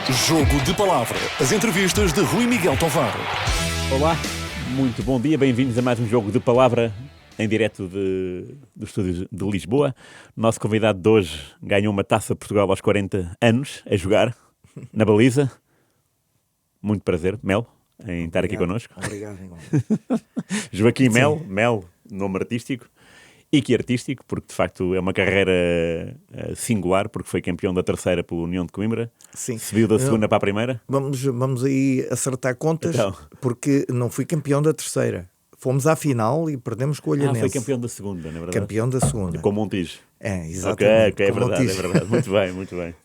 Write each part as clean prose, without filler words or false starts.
Jogo de Palavra. As entrevistas de Rui Miguel Tovar. Olá, muito bom dia, bem-vindos a mais um Jogo de Palavra em direto dos estúdios de Lisboa. O nosso convidado de hoje ganhou uma Taça de Portugal aos 40 anos, a jogar, na baliza. Muito prazer, Mel, em estar aqui connosco. Obrigado. Joaquim Mel, nome artístico. E que artístico, porque de facto é uma carreira singular, porque foi campeão da terceira pela União de Coimbra. Sim. Subiu da segunda para a primeira. Vamos aí acertar contas, Então. porque não fui campeão da terceira. Fomos à final e perdemos com o Olhanense. Foi campeão da segunda, na verdade. Campeão da segunda. Com o Montijo. É, exatamente. Ok, é com o verdade, Montijo. é verdade. Muito bem, muito bem.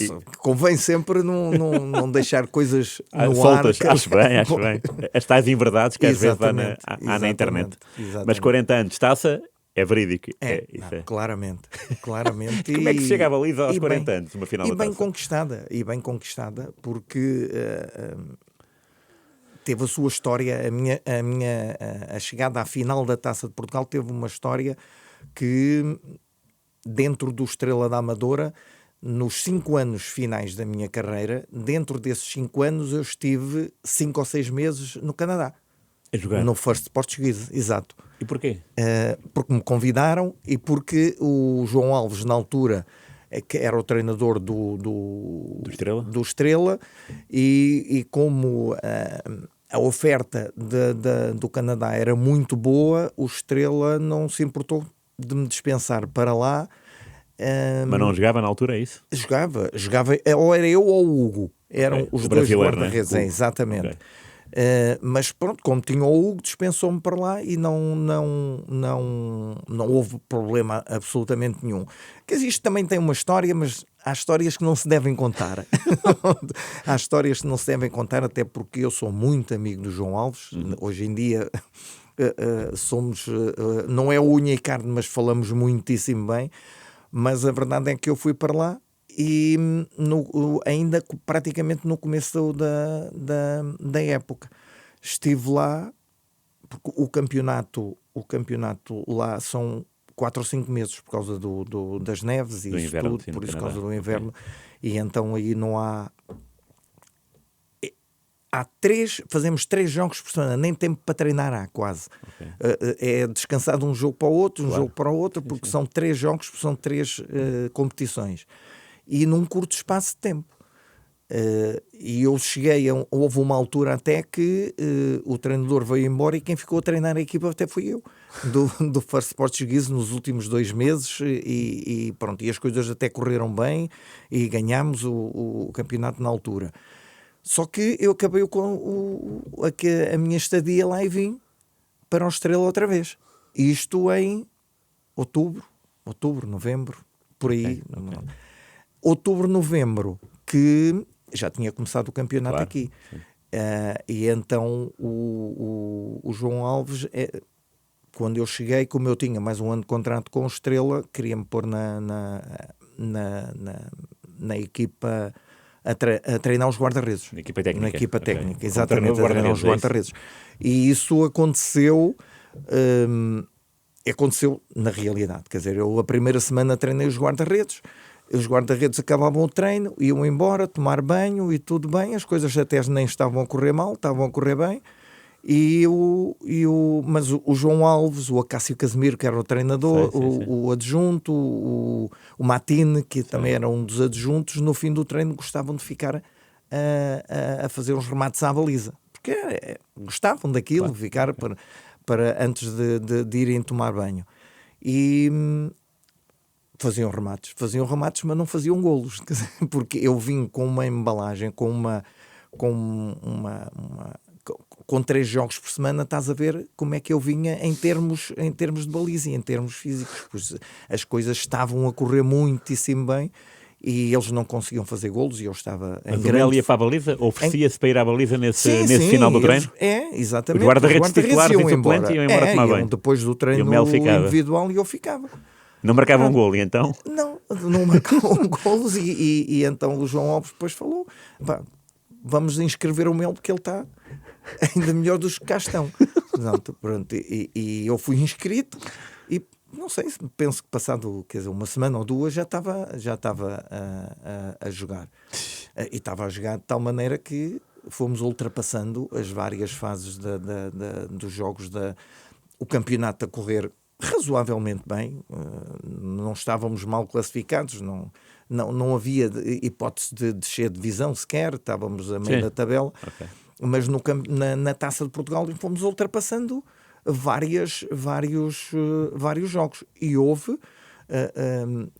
Não, convém sempre não deixar coisas no soltas, ar. acho bem. As tais inverdades que às vezes há na internet. Exatamente. Mas 40 anos, taça, é verídico. Isso é. Claramente. Como é que se chega à baliza aos 40 anos, uma final da taça? E bem conquistada, porque teve a sua história. A chegada à final da Taça de Portugal teve uma história que, dentro do Estrela da Amadora, nos 5 anos finais da minha carreira, dentro desses 5 anos eu estive 5 ou 6 meses no Canadá. A jogar? No First Portuguese, exato. E porquê? Porque me convidaram e porque o João Alves, na altura, que era o treinador do Estrela, e como a oferta do Canadá era muito boa, o Estrela não se importou de me dispensar para lá. Mas não jogava na altura, é isso? Jogava, ou era eu ou o Hugo. Eram os dois guarda-redes, exatamente. Okay. Mas pronto, como tinha o Hugo, dispensou-me para lá e não houve problema absolutamente nenhum. Quer dizer, isto também tem uma história, mas há histórias que não se devem contar. Há histórias que não se devem contar, até porque eu sou muito amigo do João Alves. Hoje em dia somos, não é unha e carne, mas falamos muitíssimo bem. Mas a verdade é que eu fui para lá e ainda praticamente no começo da época. Estive lá, porque o campeonato lá são 4 ou 5 meses por causa das neves e do isso inverno, tudo, por isso causa do inverno. Okay. E então aí não há... Fazemos 3 jogos por semana, nem tempo para treinar há quase. Okay. É descansar de um jogo para o outro, jogo para o outro, porque são 3 jogos, são 3 competições. E num curto espaço de tempo. E eu cheguei, houve uma altura até que o treinador veio embora e quem ficou a treinar a equipa até fui eu, do First Portuguese nos últimos 2 meses e pronto, e as coisas até correram bem e ganhámos o campeonato na altura. Só que eu acabei com a minha estadia lá e vim para o Estrela outra vez. Isto em outubro, novembro, por aí. Okay. Outubro, novembro, que já tinha começado o campeonato aqui. E então o João Alves, quando eu cheguei, como eu tinha mais um ano de contrato com o Estrela, queria-me pôr na equipa... A treinar os guarda-redes. Na equipa técnica. Na equipa técnica, exatamente, a treinar os guarda-redes. E isso aconteceu na realidade. Quer dizer, eu a primeira semana treinei os guarda-redes acabavam o treino, iam embora, tomar banho e tudo bem, as coisas até nem estavam a correr mal, estavam a correr bem. Mas o João Alves, o Acácio Casimiro, que era o treinador, sim. O adjunto, o Matine, que também era um dos adjuntos, no fim do treino gostavam de ficar a fazer uns remates à baliza. Porque gostavam daquilo, ficar para antes de irem tomar banho. E faziam remates, mas não faziam golos. Porque eu vim com uma embalagem, com 3 jogos por semana, estás a ver como é que eu vinha em termos de baliza e em termos físicos. Pois as coisas estavam a correr muitíssimo bem e eles não conseguiam fazer golos e eu estava em grande... Mas o Mel ia para a baliza? Oferecia-se para ir à baliza nesse sim, final do treino? Exatamente. Os guarda-redes titulares e suplentes iam embora tomar banho. Depois do treino individual e eu ficava. Não marcavam um golo, e então? Não marcavam golos e então o João Alves depois falou, vamos inscrever o Mel porque ele está ainda melhor dos que cá estão. Pronto, e eu fui inscrito e não sei, penso que passado uma semana ou 2 já estava a jogar. E estava a jogar de tal maneira que fomos ultrapassando as várias fases dos jogos, o campeonato a correr razoavelmente bem, não estávamos mal classificados, não havia hipótese de descer de divisão sequer, estávamos a meio da tabela, mas na Taça de Portugal fomos ultrapassando vários jogos e houve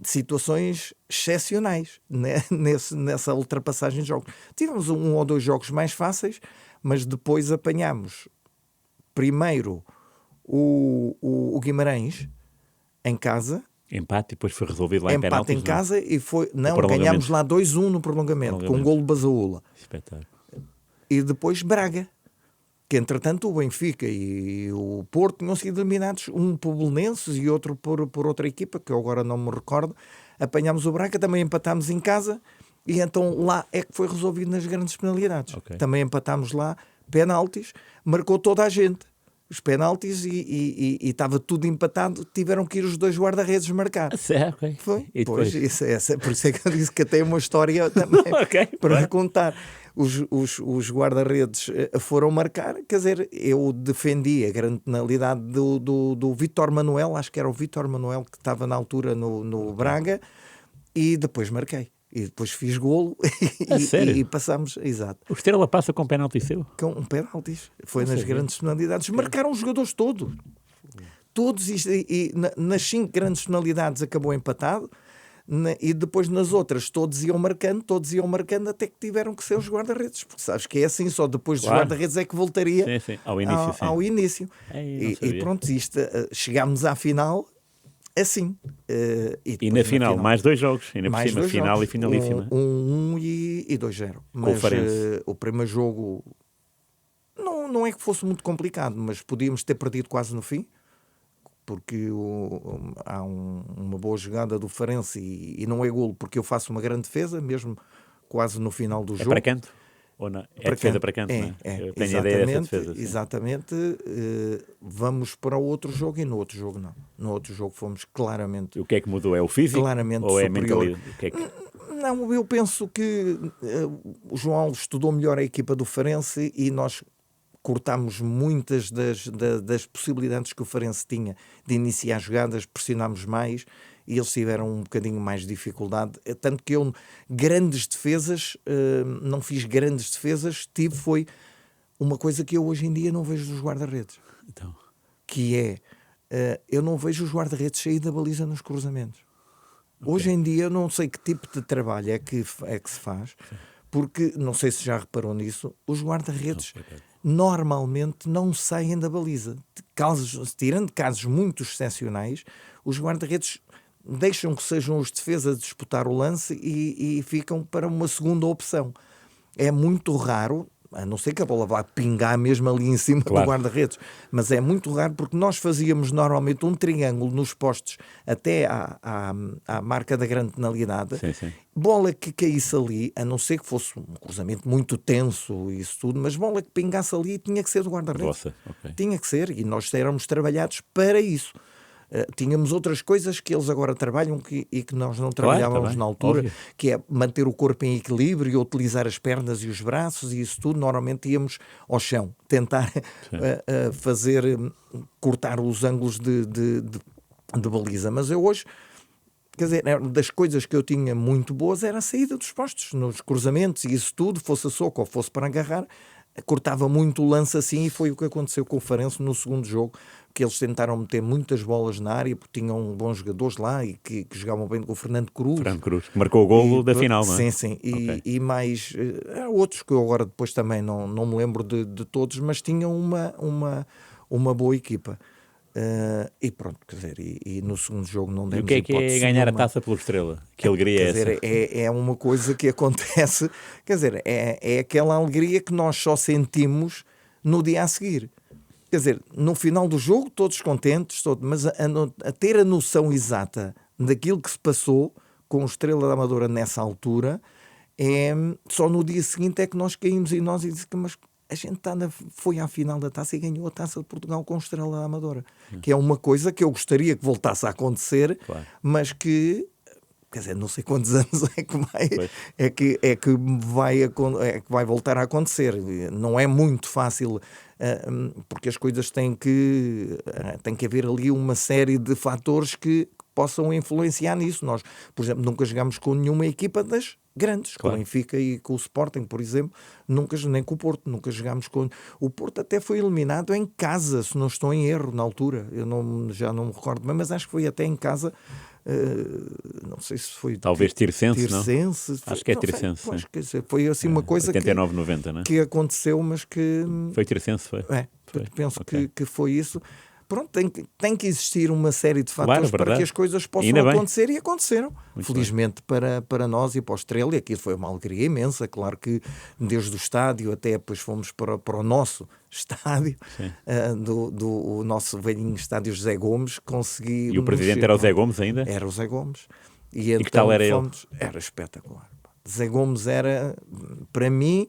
situações excepcionais, né? Nessa ultrapassagem de jogos. Tivemos 1 ou 2 jogos mais fáceis, mas depois apanhámos primeiro o Guimarães em casa. Empate e depois foi resolvido lá em penaltis. Empate em casa e foi... Não, ganhámos lá 2-1 no prolongamento, com um golo de Basaúla. Espetáculo. E depois Braga, que entretanto o Benfica e o Porto tinham sido eliminados, um por Belenenses e outro por outra equipa, que eu agora não me recordo. Apanhámos o Braga, também empatámos em casa, e então lá é que foi resolvido nas grandes penalidades. Também empatámos lá, penaltis, marcou toda a gente os penaltis e estava tudo empatado, tiveram que ir os 2 guarda-redes marcar. Certo, Foi? Pois, por isso é que eu disse que tem uma história também para contar. Os guarda-redes foram marcar, quer dizer, eu defendi a grande penalidade do Vítor Manuel, acho que era o Vítor Manuel que estava na altura no Braga, e depois marquei. E depois fiz golo e passámos, exato. O Estrela passa com penalti seu? Com um penaltis. Foi nas grandes penalidades. Marcaram os jogadores todos. Todos, e nas 5 grandes penalidades acabou empatado. E depois nas outras todos iam marcando até que tiveram que ser os guarda-redes. Porque sabes que é assim, só depois dos guarda-redes é que voltaria ao início. E pronto, chegámos à final... assim. E na final, mais 2 jogos, ainda por cima, final e finalíssima. 1 e 2-0. Mas o primeiro jogo não é que fosse muito complicado, mas podíamos ter perdido quase no fim, porque há uma boa jogada do Farense e não é golo, porque eu faço uma grande defesa, mesmo quase no final do jogo. É para canto? Ou não? É defesa para canto, não é? Eu tenho a ideia dessa defesa. Exatamente. Vamos para o outro jogo e no outro jogo não. No outro jogo fomos claramente... O que é que mudou? É o físico? Claramente ou é superior. A mentalidade? Não, eu penso que o João estudou melhor a equipa do Farense e nós cortámos muitas das possibilidades que o Farense tinha de iniciar jogadas, pressionámos mais e eles tiveram um bocadinho mais de dificuldade. Tanto que eu, grandes defesas, não fiz grandes defesas, foi uma coisa que eu hoje em dia não vejo dos guarda-redes. Então. Que é, eu não vejo os guarda-redes sair da baliza nos cruzamentos. Hoje em dia eu não sei que tipo de trabalho é que se faz, porque, não sei se já reparou nisso, os guarda-redes normalmente não saem da baliza. Tirando casos muito excepcionais, os guarda-redes deixam que sejam os defesas disputar o lance e ficam para uma segunda opção. É muito raro, a não ser que a bola vá pingar mesmo ali em cima do guarda-redes, mas é muito raro porque nós fazíamos normalmente um triângulo nos postos até à marca da grande penalidade. Sim. Bola que caísse ali, a não ser que fosse um cruzamento muito tenso e isso tudo, mas bola que pingasse ali tinha que ser do guarda-redes. Tinha que ser, e nós éramos trabalhados para isso. Tínhamos outras coisas que eles agora trabalham e que nós não trabalhávamos na altura, óbvio. Que é manter o corpo em equilíbrio e utilizar as pernas e os braços e isso tudo. Normalmente íamos ao chão, tentar cortar os ângulos de baliza. Mas eu hoje, quer dizer, das coisas que eu tinha muito boas era a saída dos postos, nos cruzamentos e isso tudo, fosse a soco ou fosse para agarrar, cortava muito o lance assim, e foi o que aconteceu com o Farense no segundo jogo, que eles tentaram meter muitas bolas na área porque tinham bons jogadores lá e que jogavam bem com o Fernando Cruz, que marcou o golo da final, não é? Sim. E mais outros que eu agora depois também não me lembro de todos, mas tinham uma boa equipa. E pronto, quer dizer, e no segundo jogo não demos hipótese. E o que é ganhar a taça pelo Estrela? Que alegria é essa? Quer dizer, é uma coisa que acontece, quer dizer, é aquela alegria que nós só sentimos no dia a seguir. Quer dizer, no final do jogo todos contentes, mas a ter a noção exata daquilo que se passou com o Estrela da Amadora nessa altura, só no dia seguinte é que nós caímos e nós dizemos, mas a gente foi à final da taça e ganhou a Taça de Portugal com o Estrela da Amadora, que é uma coisa que eu gostaria que voltasse a acontecer, mas que quer dizer, não sei quantos anos Pois. é que vai voltar a acontecer. Não é muito fácil, porque as coisas tem que haver ali uma série de fatores que possam influenciar nisso. Nós, por exemplo, nunca jogámos com nenhuma equipa das grandes, Claro. com o Benfica e com o Sporting, por exemplo, nem com o Porto, nunca jogámos com... O Porto até foi eliminado em casa, se não estou em erro, na altura. Já não me recordo bem, mas acho que foi até em casa. Não sei se foi... Talvez Tirsense, não? Tirsense. Acho que é não sei, Tirsense, pois, sim. quer dizer, foi assim uma coisa 89, 90, não é? que aconteceu, mas que... Foi Tirsense, foi? Foi. Penso Ok. que foi isso. Pronto, tem que existir uma série de fatores para verdade. que as coisas possam Ainda bem. acontecer, e aconteceram. Muito Felizmente para nós e para o Estrela, e aqui foi uma alegria imensa. Claro que desde o estádio até depois fomos para o nosso estádio, o nosso velhinho estádio José Gomes, consegui... E o presidente era o Zé Gomes ainda? Era o Zé Gomes. E que tal era ele? Era espetacular. Zé Gomes era, para mim,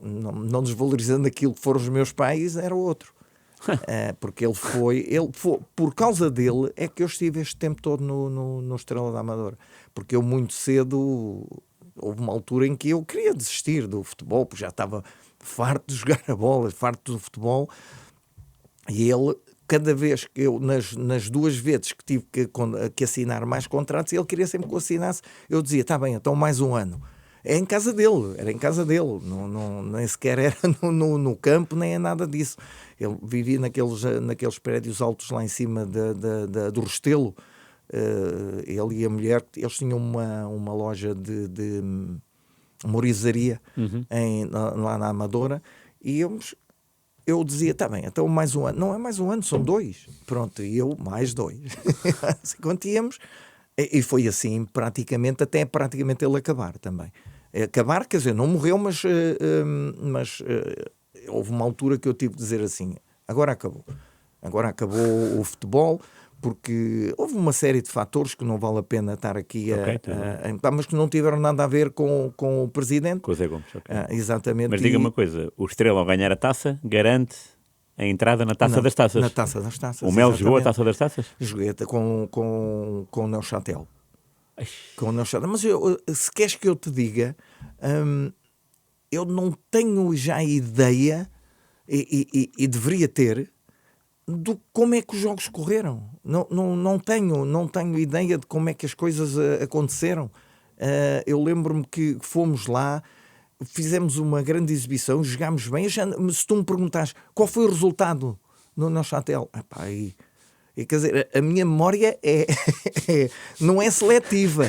não desvalorizando aquilo que foram os meus pais, era outro. Porque ele foi, por causa dele é que eu estive este tempo todo no Estrela da Amadora, porque eu muito cedo, houve uma altura em que eu queria desistir do futebol, porque já estava farto de jogar a bola, farto do futebol, e ele, cada vez que eu, nas 2 vezes que tive que assinar mais contratos, ele queria sempre que eu assinasse. Eu dizia, está bem, então mais um ano. Era em casa dele, nem sequer era no campo, nem é nada disso. Ele vivia naqueles prédios altos lá em cima do Restelo. Ele e a mulher, eles tinham uma loja de uma orizaria lá na Amadora, e eu dizia, está bem, então mais um ano. Não é mais um ano, são 2. Pronto, e eu mais 2. Assim quanto íamos. E foi assim até praticamente ele acabar também. Acabar, quer dizer, não morreu, mas houve uma altura que eu tive que dizer assim, agora acabou o futebol, porque houve uma série de fatores que não vale a pena estar aqui mas que não tiveram nada a ver com o presidente. Com o Zé Gomes, ok. Exatamente. Mas diga uma coisa, o Estrela ao ganhar a taça garante a entrada na Taça das Taças. Na Taça das Taças. O Mel jogou a exatamente. Taça das Taças? Joguei com o Neuchâtel. Com o Neuchâtel. Mas se queres que eu te diga, eu não tenho já ideia, e deveria ter, de como é que os jogos correram. Não tenho ideia de como é que as coisas aconteceram. Eu lembro-me que fomos lá, fizemos uma grande exibição, jogámos bem. Se tu me perguntares qual foi o resultado no Neuchâtel, quer dizer, a minha memória não é seletiva,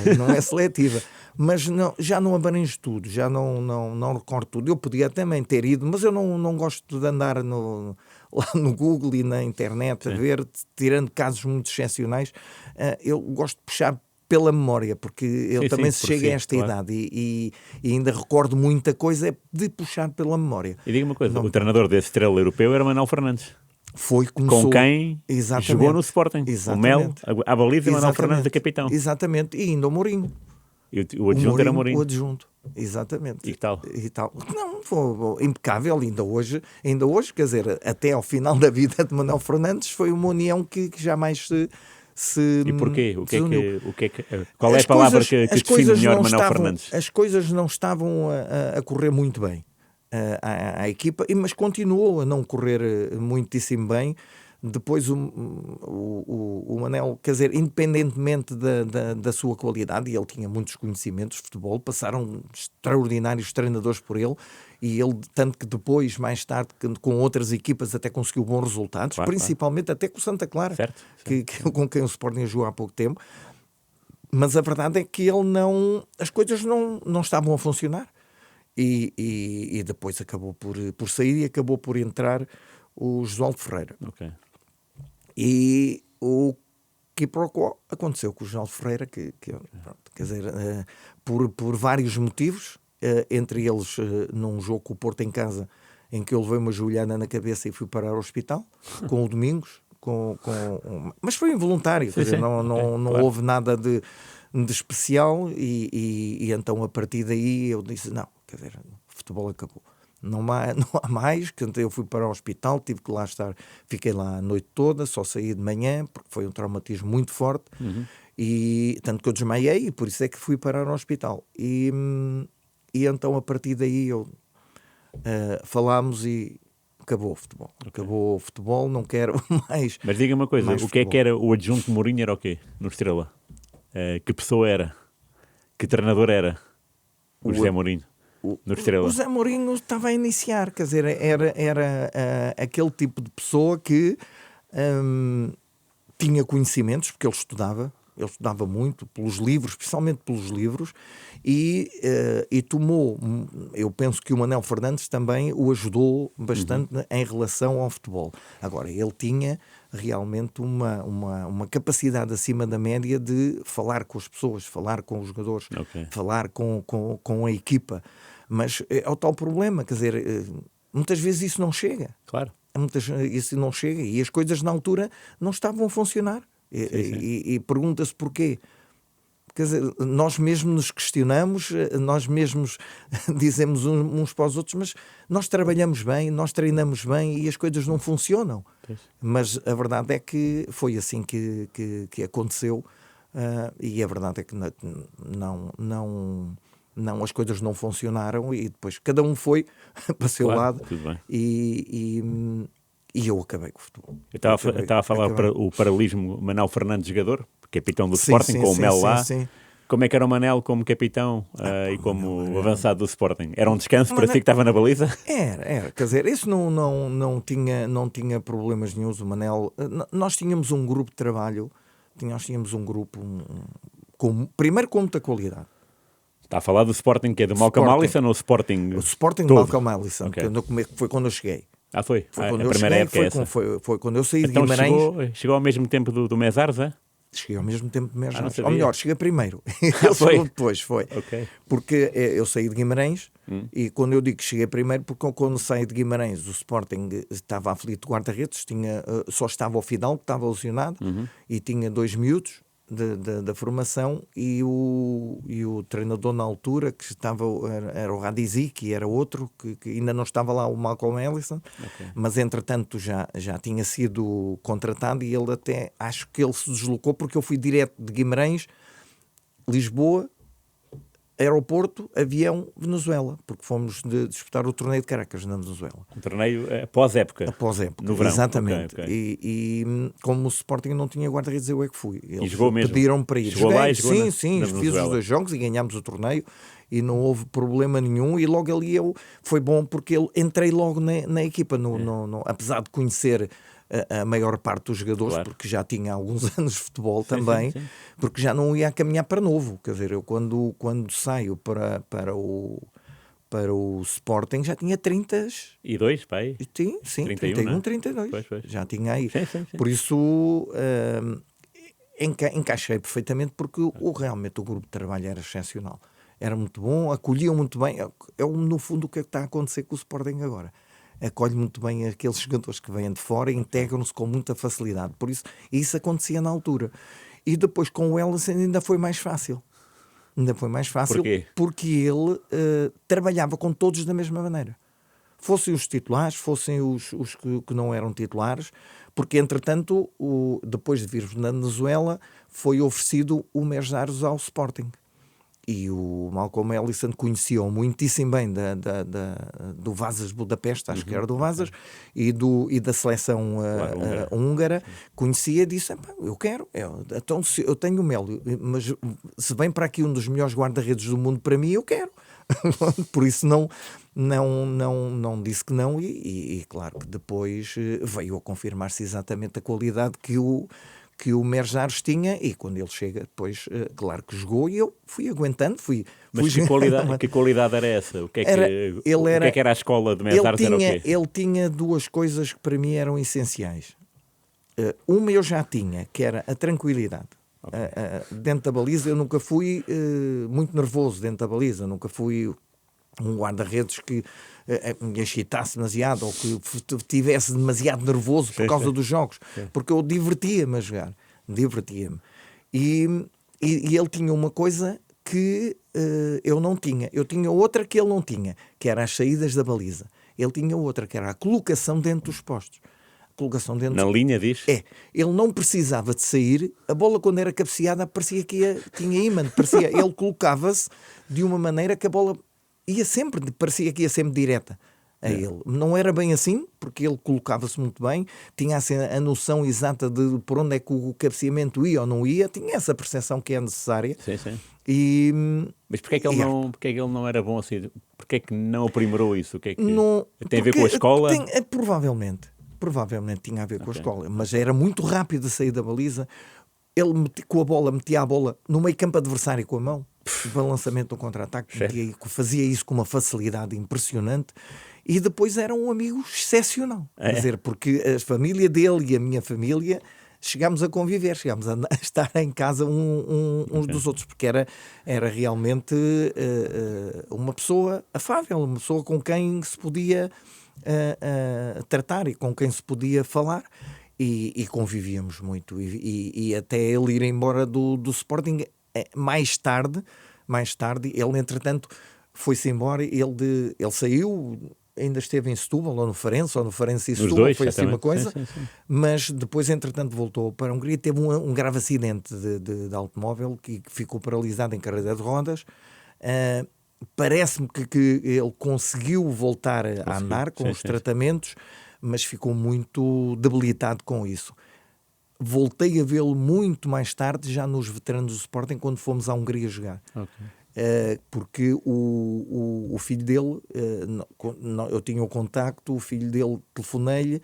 mas já não abrange tudo, já não recordo tudo. Eu podia também ter ido, mas eu não gosto de andar lá no Google e na internet a ver, tirando casos muito excepcionais. Eu gosto de puxar pela memória, porque eu também chego a esta idade e ainda recordo muita coisa de puxar pela memória. E diga uma coisa, o treinador desse Estrela europeu era Manuel Fernandes. Começou, com quem jogou no Sporting. Exatamente. O Mel, a baliza, e Manuel Fernandes a capitão. Exatamente, e ainda o Mourinho. E o adjunto era Mourinho. O adjunto, exatamente. E tal? Não, foi impecável, ainda hoje, quer dizer, até ao final da vida de Manuel Fernandes, foi uma união que jamais se E porquê? uniu. Qual é a palavra que define melhor Manuel Fernandes? As coisas não estavam a correr muito bem à equipa, mas continuou a não correr muitíssimo bem. Depois o Manel, quer dizer, independentemente da sua qualidade, e ele tinha muitos conhecimentos de futebol, passaram extraordinários treinadores por ele, e ele, tanto que depois, mais tarde, com outras equipas, até conseguiu bons resultados, principalmente até com o Santa Clara, certo. Com quem o Sporting jogou há pouco tempo. Mas a verdade é que as coisas não estavam a funcionar, e depois acabou por sair, e acabou por entrar o Josualdo Ferreira. Ok. E o quiproquo aconteceu com o Josualdo Ferreira, quer dizer, por vários motivos, entre eles num jogo com o Porto em casa, em que eu levei uma joelhada na cabeça e fui parar ao hospital, com o Domingos, mas foi involuntário, quer dizer, não houve nada de especial, e então a partir daí eu disse, não, quer dizer, o futebol acabou. Não há mais, que eu fui para o hospital, tive que lá estar, fiquei lá a noite toda, só saí de manhã, porque foi um traumatismo muito forte, E tanto que eu desmaiei e por isso é que fui parar ao hospital. E então a partir daí falámos e acabou o futebol. Acabou o futebol, não quero mais. Mas diga uma coisa, mais o que é futebol. que era o adjunto de Mourinho? Era o quê no Estrela? Que pessoa era? Que treinador era o José Mourinho no Estrela? O José Mourinho estava a iniciar, quer dizer, era aquele tipo de pessoa que tinha conhecimentos, porque ele estudava muito pelos livros, especialmente pelos livros, e tomou, eu penso que o Manuel Fernandes também o ajudou bastante em relação ao futebol. Agora, ele tinha realmente uma capacidade acima da média de falar com as pessoas, falar com os jogadores, falar com a equipa. Mas é o tal problema, quer dizer, muitas vezes isso não chega. Claro. Isso não chega e as coisas na altura não estavam a funcionar. E pergunta-se porquê. Quer dizer, nós mesmos nos questionamos, nós mesmos dizemos uns para os outros, mas nós trabalhamos bem, nós treinamos bem e as coisas não funcionam. Mas a verdade é que foi assim que aconteceu, e a verdade é que não, as coisas não funcionaram e depois cada um foi para o seu lado e eu acabei com o futebol. Eu estava a falar o paralelismo Manuel Fernandes jogador, capitão do Sporting, com o Mel lá. Sim. Como é que era o Manel como capitão e como avançado do Sporting? Era um descanso para si que estava na baliza? Era. Quer dizer, isso não tinha problemas nenhuns. O Manel, nós tínhamos um grupo de trabalho, nós tínhamos um grupo primeiro com muita qualidade. Está a falar do Sporting, que é do Malcolm Allison ou o Sporting? O Sporting do Malcolm Allison, que foi quando eu cheguei. Foi a primeira época essa. Foi quando eu saí de Então Guimarães. Chegou ao mesmo tempo do Mesares, é? Cheguei ao mesmo tempo do Mesares. Ou melhor, cheguei primeiro. Ele chegou depois, foi. Porque eu saí de Guimarães e quando eu digo que cheguei primeiro, porque quando saí de Guimarães o Sporting estava aflito de guarda-redes, só estava o Fidalgo, que estava lesionado, e tinha 2 miúdos da formação e o treinador na altura que estava era o Radizi, que era outro que ainda não estava lá, o Malcolm Allison, mas entretanto já tinha sido contratado e ele até, acho que ele se deslocou porque eu fui direto de Guimarães, Lisboa, aeroporto, avião, Venezuela, porque fomos disputar o torneio de Caracas na Venezuela. Um torneio após-época? Após-época, no verão. Exatamente. E como o Sporting não tinha guarda-redes, eu é que fui. Eles jogou mesmo? Pediram para ir. Jogou lá e jogou sim, na fiz Venezuela. os 2 jogos e ganhámos o torneio e não houve problema nenhum e logo ali foi bom porque eu entrei logo na equipa, apesar de conhecer a maior parte dos jogadores, porque já tinha alguns anos de futebol também, porque já não ia a caminhar para novo. Quer dizer, eu quando saio para o Sporting já tinha 30. E 2, pai? Sim, 31, 32. Pois. Já tinha aí. Sim. Por isso encaixei perfeitamente porque realmente o grupo de trabalho era excepcional. Era muito bom, acolhiam muito bem. No fundo o que está a acontecer com o Sporting agora. Acolhe muito bem aqueles jogadores que vêm de fora e integram-se com muita facilidade. Por isso acontecia na altura. E depois com o Ellison ainda foi mais fácil. Porquê? Porque ele trabalhava com todos da mesma maneira. Fossem os titulares, fossem os que não eram titulares, porque entretanto, depois de vir na Venezuela, foi oferecido o Mesares ao Sporting. E o Malcolm Allison conhecia-o muitíssimo bem do Vasas Budapeste, acho que era do Vasas, e da seleção húngara. Conhecia e disse, eu quero, então eu tenho o Mélio, mas se vem para aqui um dos melhores guarda-redes do mundo para mim, eu quero. Por isso não disse que não e claro que depois veio a confirmar-se exatamente a qualidade que o Mesares tinha e quando ele chega depois, claro que jogou e eu fui aguentando, Mas que qualidade era essa? O que é que era a escola de Mesares? Ele tinha 2 coisas que para mim eram essenciais. Uma eu já tinha, que era a tranquilidade. Dentro da baliza eu nunca fui muito nervoso dentro da baliza, nunca fui um guarda-redes que me excitasse demasiado ou que estivesse demasiado nervoso por causa dos jogos, porque eu divertia-me a jogar, e ele tinha uma coisa que eu não tinha, eu tinha outra que ele não tinha, que era as saídas da baliza. Ele tinha outra, que era a colocação dentro dos postos. colocação dentro. Na linha, diz? Ele não precisava de sair, a bola quando era cabeceada parecia que tinha ímã, ele colocava-se de uma maneira que a bola parecia que ia sempre direta a ele. Não era bem assim, porque ele colocava-se muito bem, tinha assim, a noção exata de por onde é que o cabeceamento ia ou não ia, tinha essa percepção que é necessária. Sim. E, mas porquê é que ele não era bom assim? Porquê é que não aprimorou isso? O que é que tem a ver com a escola? Provavelmente tinha a ver com a escola, mas era muito rápido a sair da baliza. Ele metia a bola no meio campo adversário com a mão, o lançamento do contra-ataque, fazia isso com uma facilidade impressionante. E depois era um amigo excepcional. Quer dizer, porque a família dele e a minha família chegámos a conviver, chegámos a estar em casa uns dos outros, porque era realmente uma pessoa afável, uma pessoa com quem se podia tratar e com quem se podia falar. E convivíamos muito. E até ele ir embora do Sporting, mais tarde, ele entretanto foi-se embora, ele saiu. Ainda esteve em Setúbal, ou no Farense e Setúbal, foi assim uma coisa. Sim. Mas depois, entretanto, voltou para a Hungria. Teve um grave acidente de automóvel que ficou paralisado em cadeira de rodas. Parece-me que ele conseguiu voltar a andar com os tratamentos, mas ficou muito debilitado com isso. Voltei a vê-lo muito mais tarde, já nos veteranos do Sporting, quando fomos à Hungria jogar. Porque o filho dele, eu tinha o contacto, o filho dele, telefonei-lhe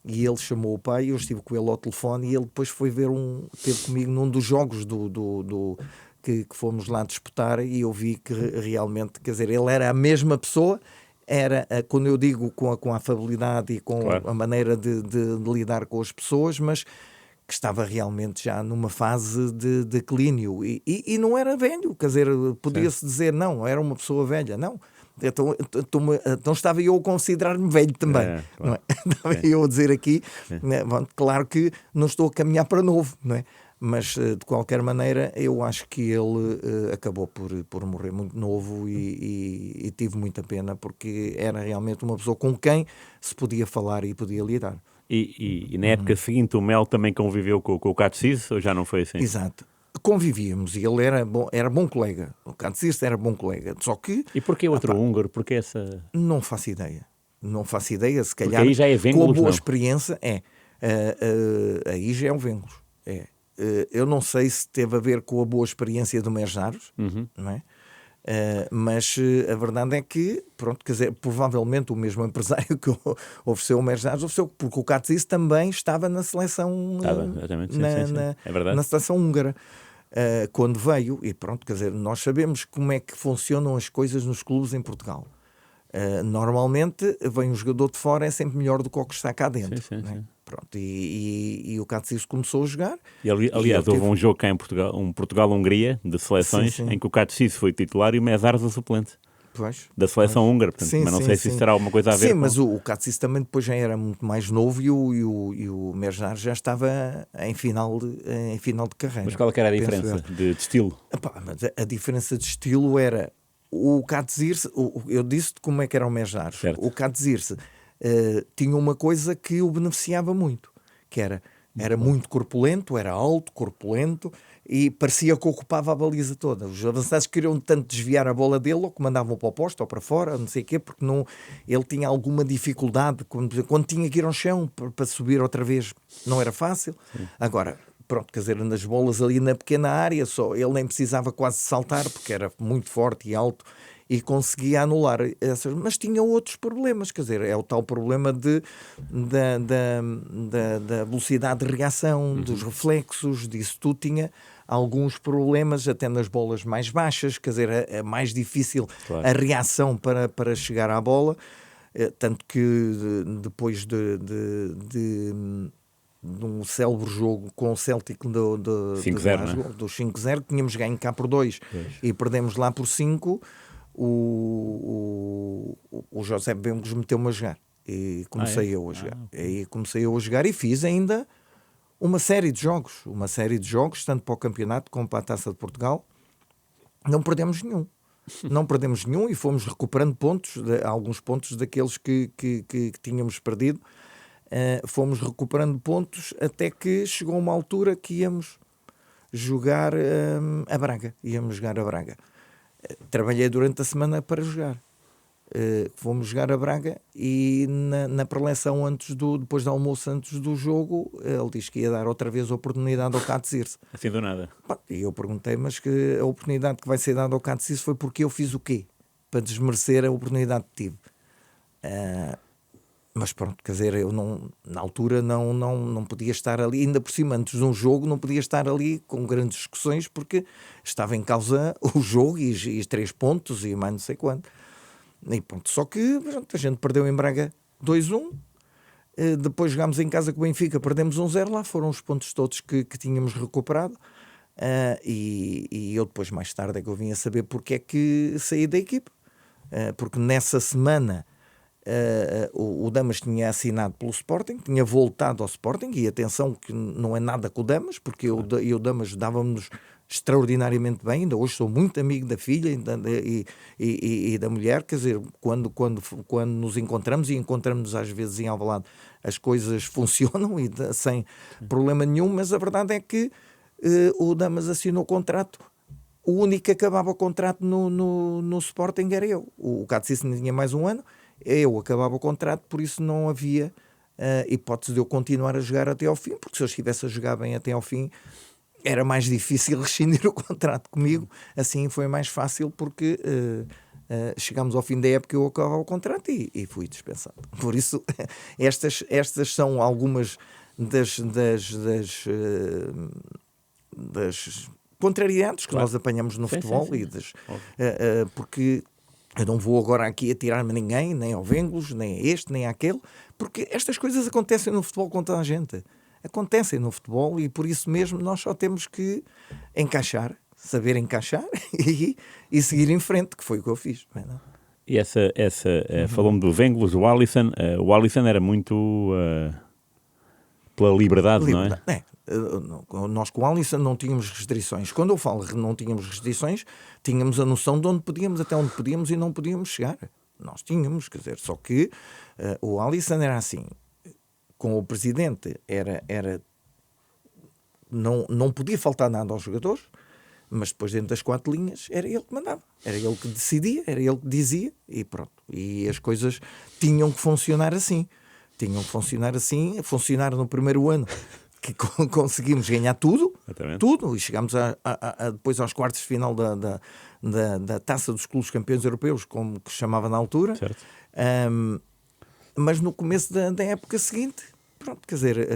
e ele chamou o pai, eu estive com ele ao telefone e ele depois foi esteve comigo num dos jogos que fomos lá disputar e eu vi que realmente, quer dizer, ele era a mesma pessoa, quando eu digo com a afabilidade e com a maneira de lidar com as pessoas, mas que estava realmente já numa fase de declínio e não era velho, quer dizer, podia-se dizer, não, era uma pessoa velha, não. Então estava eu a considerar-me velho também, não é? Estava eu a dizer aqui, né? Claro que não estou a caminhar para novo, não é? Mas de qualquer maneira eu acho que ele acabou por morrer muito novo e tive muita pena, porque era realmente uma pessoa com quem se podia falar e podia lidar. E na época seguinte o Mel também conviveu com o Catecis, ou já não foi assim? Exato. Convivíamos e ele era bom colega. O Catecis era bom colega. Só que... E porquê outro húngaro? Porquê essa... Não faço ideia. Se calhar... Porque aí já é Venglos, com a boa não? experiência, aí já é um Venglos. Eu não sei se teve a ver com a boa experiência do Merzaros, não é? Mas a verdade é que, pronto, quer dizer, provavelmente o mesmo empresário que ofereceu o Merzaros ofereceu, porque o Catecis também estava na seleção, é verdade. na seleção húngara, quando veio, e pronto, quer dizer, nós sabemos como é que funcionam as coisas nos clubes em Portugal. Normalmente vem um jogador de fora, é sempre melhor do que o que está cá dentro. Sim. Pronto, e o Catecis começou a jogar. E aliás, houve um jogo cá em Portugal, um Portugal-Hungria de seleções, em que o Catecis foi titular e o Merzaros o suplente. Da seleção húngara, portanto, mas não sei se isso terá alguma coisa a ver com... mas o Catecis também depois já era muito mais novo e o Merzaros já estava em final de carreira. Mas qual é que era a diferença de estilo? Mas a diferença de estilo era o Catecis, eu disse-te como é que era o Merzaros. O Catecis tinha uma coisa que o beneficiava muito, que era muito corpulento, era alto, corpulento, e parecia que ocupava a baliza toda. Os avançados queriam tanto desviar a bola dele, ou que mandavam para o posto, ou para fora, não sei o quê, porque ele tinha alguma dificuldade, quando tinha que ir ao chão para subir outra vez, não era fácil. Agora, pronto, quer dizer, nas bolas ali na pequena área, ele nem precisava quase saltar, porque era muito forte e alto, e conseguia anular essas, mas tinha outros problemas, quer dizer, é o tal problema da velocidade de reação, dos reflexos, disso tudo tinha alguns problemas, até nas bolas mais baixas, quer dizer, é mais difícil a reação para chegar à bola, tanto que depois de um célebre jogo com o Celtic do 5-0, tínhamos ganho cá por 2 e perdemos lá por 5. O José Venglos meteu-me a jogar e comecei eu a jogar. Aí comecei eu a jogar e fiz ainda uma série de jogos, tanto para o campeonato como para a Taça de Portugal. Não perdemos nenhum e fomos recuperando pontos, alguns pontos daqueles que tínhamos perdido. fomos recuperando pontos até que chegou uma altura que íamos jogar a Braga. Trabalhei durante a semana para jogar. Fomos jogar a Braga e na preleção depois do almoço, antes do jogo, ele disse que ia dar outra vez a oportunidade ao Catzirse. Assim do nada. E eu perguntei, mas que a oportunidade que vai ser dada ao Catzirse foi porque eu fiz o quê? Para desmerecer a oportunidade que tive. Mas pronto, quer dizer, eu na altura não podia estar ali, ainda por cima, antes de um jogo, não podia estar ali com grandes discussões, porque estava em causa o jogo e os 3 pontos e mais não sei quanto. E pronto, só que pronto, a gente perdeu em Braga 2-1, depois jogámos em casa com o Benfica, perdemos 1-0, lá foram os pontos todos que tínhamos recuperado, e eu depois, mais tarde, é que eu vim a saber porque é que saí da equipe, porque nessa semana o Damas tinha assinado pelo Sporting, tinha voltado ao Sporting, e atenção que não é nada com o Damas, porque eu e o Damas dávamos extraordinariamente bem, ainda hoje sou muito amigo da filha e da mulher, quer dizer, quando nos encontramos, e encontramos-nos às vezes em Alvalade, as coisas funcionam e sem problema nenhum, mas a verdade é que o Damas assinou o contrato, o único que acabava o contrato no Sporting era eu. O Catzirse tinha mais um ano, eu acabava o contrato, por isso não havia hipótese de eu continuar a jogar até ao fim, porque se eu estivesse a jogar bem até ao fim, era mais difícil rescindir o contrato comigo. Assim foi mais fácil, porque chegámos ao fim da época, eu acabava o contrato e fui dispensado. Por isso, estas são algumas das contrariantes que nós apanhamos no futebol. Sim. Porque eu não vou agora aqui atirar-me a ninguém, nem ao Venglos, nem a este, nem àquele, porque estas coisas acontecem no futebol com toda a gente. Acontecem no futebol, e por isso mesmo nós só temos que saber encaixar e seguir em frente, que foi o que eu fiz. Não? E falando do Venglos, o Alisson era muito pela liberdade, não é? Nós com o Alisson não tínhamos restrições. Quando eu falo que não tínhamos restrições, tínhamos a noção de onde podíamos, até onde podíamos e não podíamos chegar. Nós tínhamos, quer dizer, só que o Alisson era assim. Com o presidente não podia faltar nada aos jogadores, mas depois dentro das 4 linhas era ele que mandava, era ele que decidia, era ele que dizia, e pronto. E as coisas tinham que funcionar assim. Funcionaram no primeiro ano, que conseguimos ganhar tudo, e chegámos depois aos quartos de final da Taça dos Clubes Campeões Europeus, como que se chamava na altura. Certo. Mas no começo da época seguinte, pronto, quer dizer,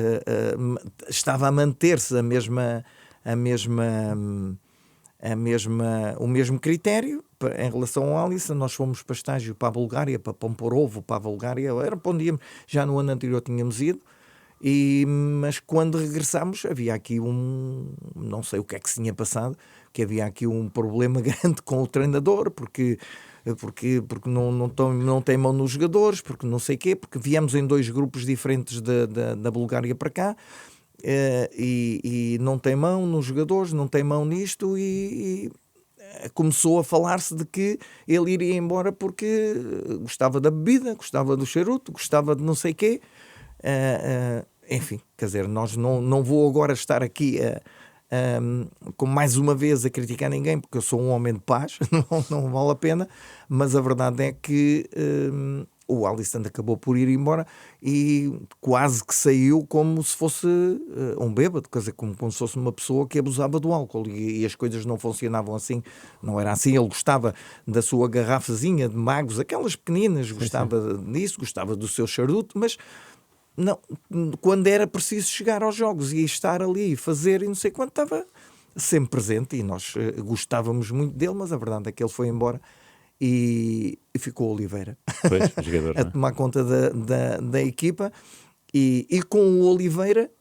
estava a manter-se o mesmo critério em relação ao Alisson. Nós fomos para estágio para a Bulgária, para Pomporovo, para a Bulgária, era para onde íamos, já no ano anterior tínhamos ido, mas quando regressámos havia aqui não sei o que é que se tinha passado, que havia aqui um problema grande com o treinador, porque não tem mão nos jogadores, porque não sei o quê, porque viemos em 2 grupos diferentes da Bulgária para cá, e não tem mão nos jogadores, não tem mão nisto, e começou a falar-se de que ele iria embora porque gostava da bebida, gostava do charuto, gostava de não sei o quê. Enfim, quer dizer, nós não vou agora estar aqui como mais uma vez a criticar ninguém, porque eu sou um homem de paz, não vale a pena, mas a verdade é que o Alisson acabou por ir embora e quase que saiu como se fosse um bêbado, quer dizer, como se fosse uma pessoa que abusava do álcool, e as coisas não funcionavam assim, não era assim. Ele gostava da sua garrafazinha de Magos, aquelas pequeninas, gostava disso, gostava do seu charuto, mas não, quando era preciso chegar aos jogos e estar ali e fazer e não sei quanto, estava sempre presente, e nós gostávamos muito dele, mas a verdade é que ele foi embora e ficou o Oliveira jogador, a tomar conta da equipa, e com o Oliveira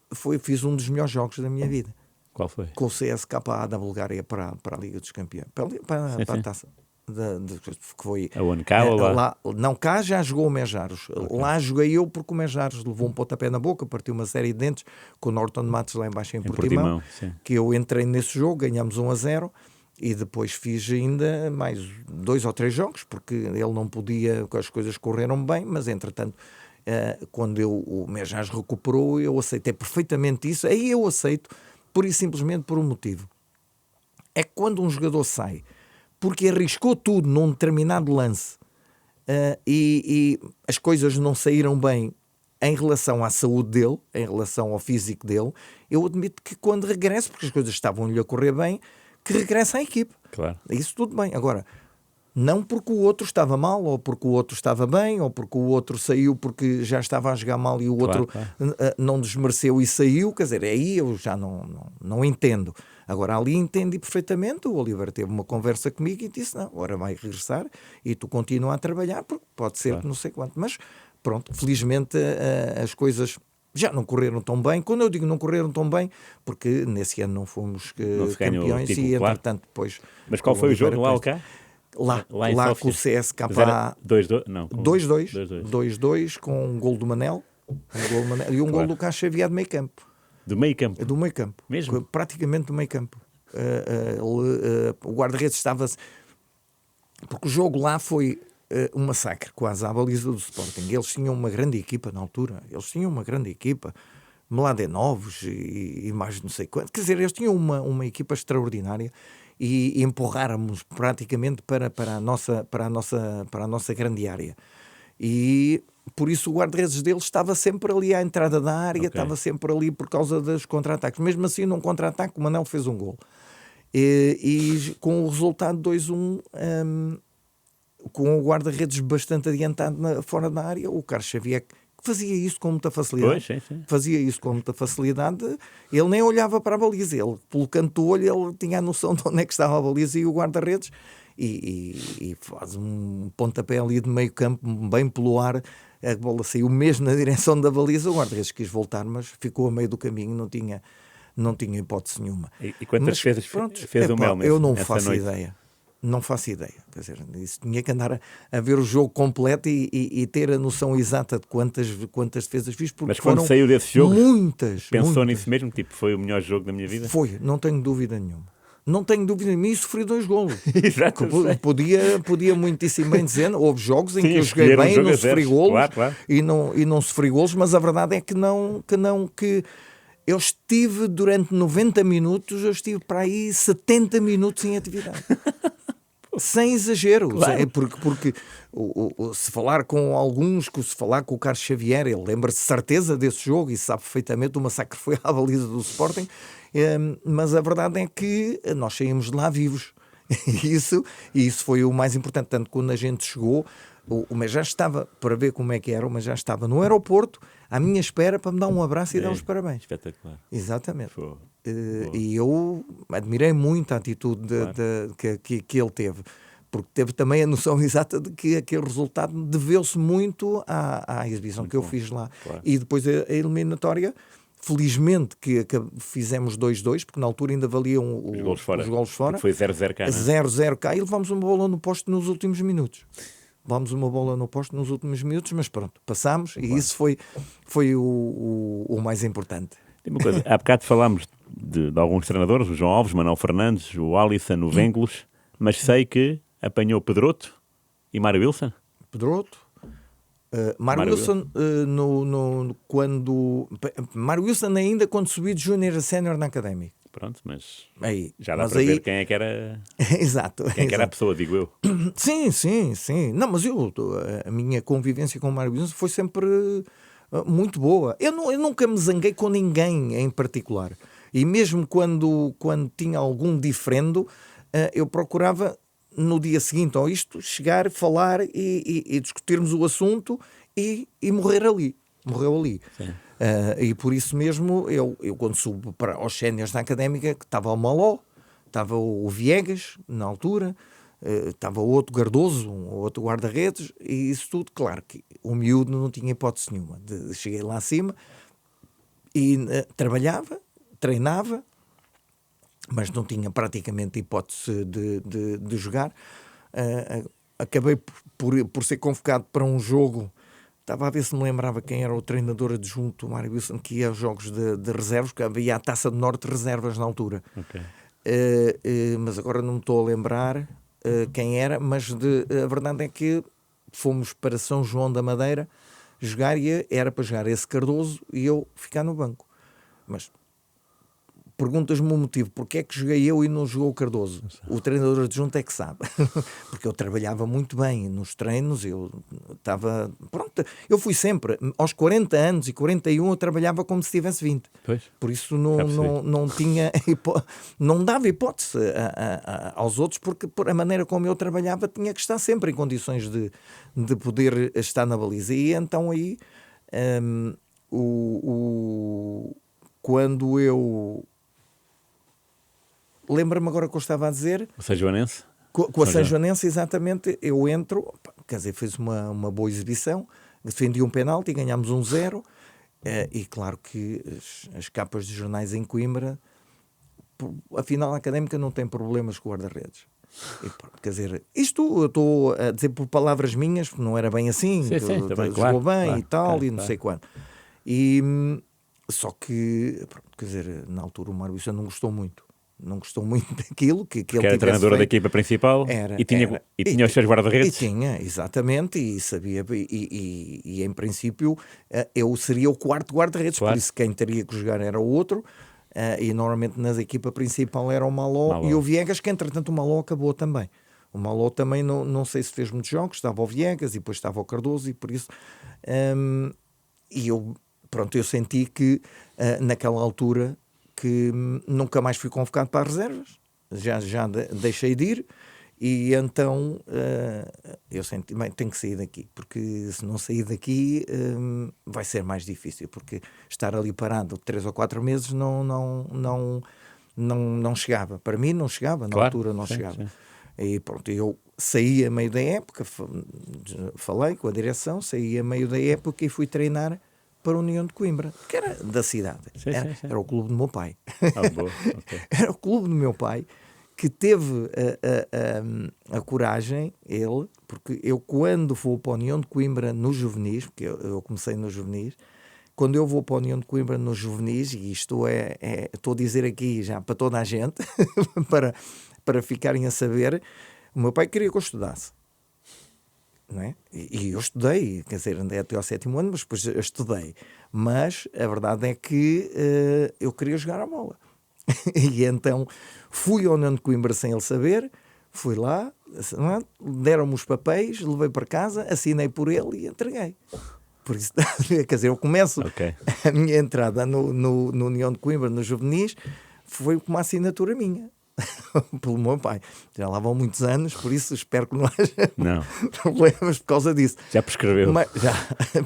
fiz um dos melhores jogos da minha vida. Qual foi? Com o CSKA da Bulgária para a Liga dos Campeões, para a taça. Que foi a ONU cá ou lá? Não, cá já jogou o Mejaros. Okay. Lá joguei eu, porque o Mejaros levou um pontapé na boca, partiu uma série de dentes com o Norton Matos lá embaixo em Portimão, que eu entrei nesse jogo, ganhamos 1-0, e depois fiz ainda mais 2 ou 3 jogos, porque ele não podia, as coisas correram bem, mas entretanto quando o Mejas recuperou, eu aceitei perfeitamente isso. Aí eu aceito, pura e simplesmente por um motivo. É que quando um jogador sai, porque arriscou tudo num determinado lance, e as coisas não saíram bem em relação à saúde dele, em relação ao físico dele, eu admito que quando regresse, porque as coisas estavam-lhe a correr bem, que regresse à equipe. Claro. Isso tudo bem. Agora, não porque o outro estava mal, ou porque o outro estava bem, ou porque o outro saiu porque já estava a jogar mal e o outro não desmereceu e saiu, quer dizer, aí eu já não entendo. Agora, ali entendi perfeitamente, o Oliver teve uma conversa comigo e disse, não, agora vai regressar e tu continua a trabalhar, porque pode ser que não sei quanto, mas pronto, felizmente as coisas já não correram tão bem. Quando eu digo não correram tão bem, porque nesse ano não fomos campeões título, e entretanto depois... Mas qual foi o jogo lá ou cá? Lá com o CSKA 2-2 com um gol do Manel, e um gol do Carlos Xavier de meio campo. Do meio campo? Do meio campo. Mesmo? Praticamente do meio campo. O guarda-redes estava... Porque o jogo lá foi um massacre quase à baliza do Sporting. Eles tinham uma grande equipa na altura. Mladenovs e mais não sei quanto. Quer dizer, eles tinham uma equipa extraordinária e empurráramos praticamente para a nossa grande área. E por isso o guarda-redes deles estava sempre ali à entrada da área, estava sempre ali por causa dos contra-ataques. Mesmo assim, num contra-ataque, o Manel fez um gol. E com o resultado 2-1, com o guarda-redes bastante adiantado fora da área, o Carlos Xavier, que fazia isso com muita facilidade. Ele nem olhava para a baliza, ele, pelo canto do olho, ele tinha a noção de onde é que estava a baliza e o guarda-redes, e faz um pontapé ali de meio campo, bem pelo ar, a bola saiu mesmo na direção da baliza, o guarda-redes quis voltar, mas ficou a meio do caminho, não tinha hipótese nenhuma. E quantas defesas fez o Mel eu não faço ideia. Não faço ideia. Quer dizer, isso tinha que andar a ver o jogo completo e ter a noção exata de quantas defesas fiz. Porque mas quando saiu desse jogo, pensou muitas. Nisso mesmo? Tipo, foi o melhor jogo da minha vida? Foi, não tenho dúvida nenhuma. E sofri 2 golos. Exato. Podia muitíssimo bem dizer, houve jogos em que eu joguei bem e não sofri golos, claro. e não sofri golos, mas a verdade é que eu estive durante 90 minutos, eu estive para aí 70 minutos em atividade. Sem exagero, claro. porque se falar com alguns, se falar com o Carlos Xavier, ele lembra-se de certeza desse jogo e sabe perfeitamente o massacre foi à baliza do Sporting, mas a verdade é que nós saímos de lá vivos. E isso foi o mais importante. Tanto quando a gente chegou, o Mejas estava, para ver como é que era, o Mejas estava no aeroporto à minha espera para me dar um abraço e dar os parabéns. Espetacular. Exatamente. E eu admirei muito a atitude que ele teve, porque teve também a noção exata de que aquele resultado deveu-se muito à exibição muito que eu fiz lá. Claro. E depois a eliminatória, felizmente que fizemos 2-2, porque na altura ainda valiam os golos fora. Foi 0-0 cá. 0-0 cá e levámos uma bola no poste nos últimos minutos. Mas pronto, passámos. Claro. E isso foi o mais importante. Tem uma coisa, há bocado falámos de alguns treinadores, o João Alves, Manuel Fernandes, o Alisson, o Weghorst, mas sei que apanhou Pedroto e Mário Wilson. Mário Wilson, Mário Wilson ainda quando subiu de júnior a sénior na Académica. Pronto, mas aí, já dá para ver quem é que era. Exato. Quem é que era a pessoa, digo eu. Sim. Não, mas a minha convivência com o Mário Wilson foi sempre muito boa. Eu nunca me zanguei com ninguém em particular. E mesmo quando tinha algum diferendo, eu procurava no dia seguinte ou isto, chegar, falar e discutirmos o assunto e morrer ali. Morreu ali. E por isso mesmo, eu quando subo para os séniores da Académica, que estava o Maló, estava o Viegas, na altura, estava o outro Gardoso, um outro guarda-redes, e isso tudo, claro que o miúdo não tinha hipótese nenhuma. Cheguei lá acima e trabalhava, treinava, mas não tinha praticamente hipótese de jogar. Acabei por ser convocado para um jogo. Estava a ver se me lembrava quem era o treinador adjunto, o Mário Wilson, que ia aos jogos de reservas, que havia a Taça do Norte de reservas na altura. Okay. Mas agora não me estou a lembrar quem era, mas a verdade é que fomos para São João da Madeira jogar e era para jogar esse Cardoso e eu ficar no banco. Mas perguntas-me o motivo, porque é que joguei eu e não jogou o Cardoso? O treinador adjunto é que sabe. Porque eu trabalhava muito bem nos treinos, eu estava... Pronto, eu fui sempre, aos 40 anos e 41 eu trabalhava como se tivesse 20. Pois. Por isso não tinha... não dava hipótese aos outros, porque por a maneira como eu trabalhava tinha que estar sempre em condições de poder estar na baliza. E então aí, quando eu... Lembra-me agora que eu estava a dizer... O São Joanense? Com a São Joanense, exatamente, eu entro, quer dizer, fiz uma boa exibição, defendi um penalti, ganhámos 1-0, e claro que as capas de jornais em Coimbra, afinal a Académica não tem problemas com o guarda-redes. Quer dizer, isto eu estou a dizer por palavras minhas, porque não era bem assim, sim, também, jogou claro, bem claro, e tal, claro, e não sei quando. Só que, quer dizer, na altura o Mário Vicente não gostou muito daquilo que ele era treinadora da equipa principal e tinha os seus guarda-redes. E tinha, exatamente, e sabia, e em princípio eu seria o quarto guarda-redes, claro. Por isso quem teria que jogar era o outro, e normalmente na equipa principal era o Maló e o Viegas, que entretanto o Maló acabou também. O Maló também não sei se fez muitos jogos, estava o Viegas e depois estava o Cardoso, e por isso e eu senti que naquela altura que nunca mais fui convocado para as reservas, já deixei de ir, e então eu senti, bem, tenho que sair daqui, porque se não sair daqui vai ser mais difícil, porque estar ali parado 3 ou 4 meses não chegava, para mim não chegava, na altura não chegava. Sim. E pronto, eu saí a meio da época, falei com a direção, saí a meio da época e fui treinar para a União de Coimbra, que era da cidade. Sim. Era o clube do meu pai. Boa. Okay. Era o clube do meu pai, que teve a coragem, ele, porque eu quando vou para a União de Coimbra nos juvenis, porque eu comecei nos juvenis, quando eu vou para a União de Coimbra nos juvenis, e isto estou a dizer aqui já para toda a gente, para ficarem a saber, o meu pai queria que eu estudasse. Não é? E eu estudei, quer dizer, andei até ao 7º ano, mas depois eu estudei. Mas a verdade é que eu queria jogar a bola. E então fui ao União de Coimbra sem ele saber, fui lá, deram-me os papéis, levei para casa, assinei por ele e entreguei. Por isso, quer dizer, eu começo a minha entrada no União de Coimbra, nos juvenis, foi com uma assinatura minha. Pelo meu pai. Já lá vão muitos anos, por isso espero que não haja problemas por causa disso. Já prescreveu. Mas,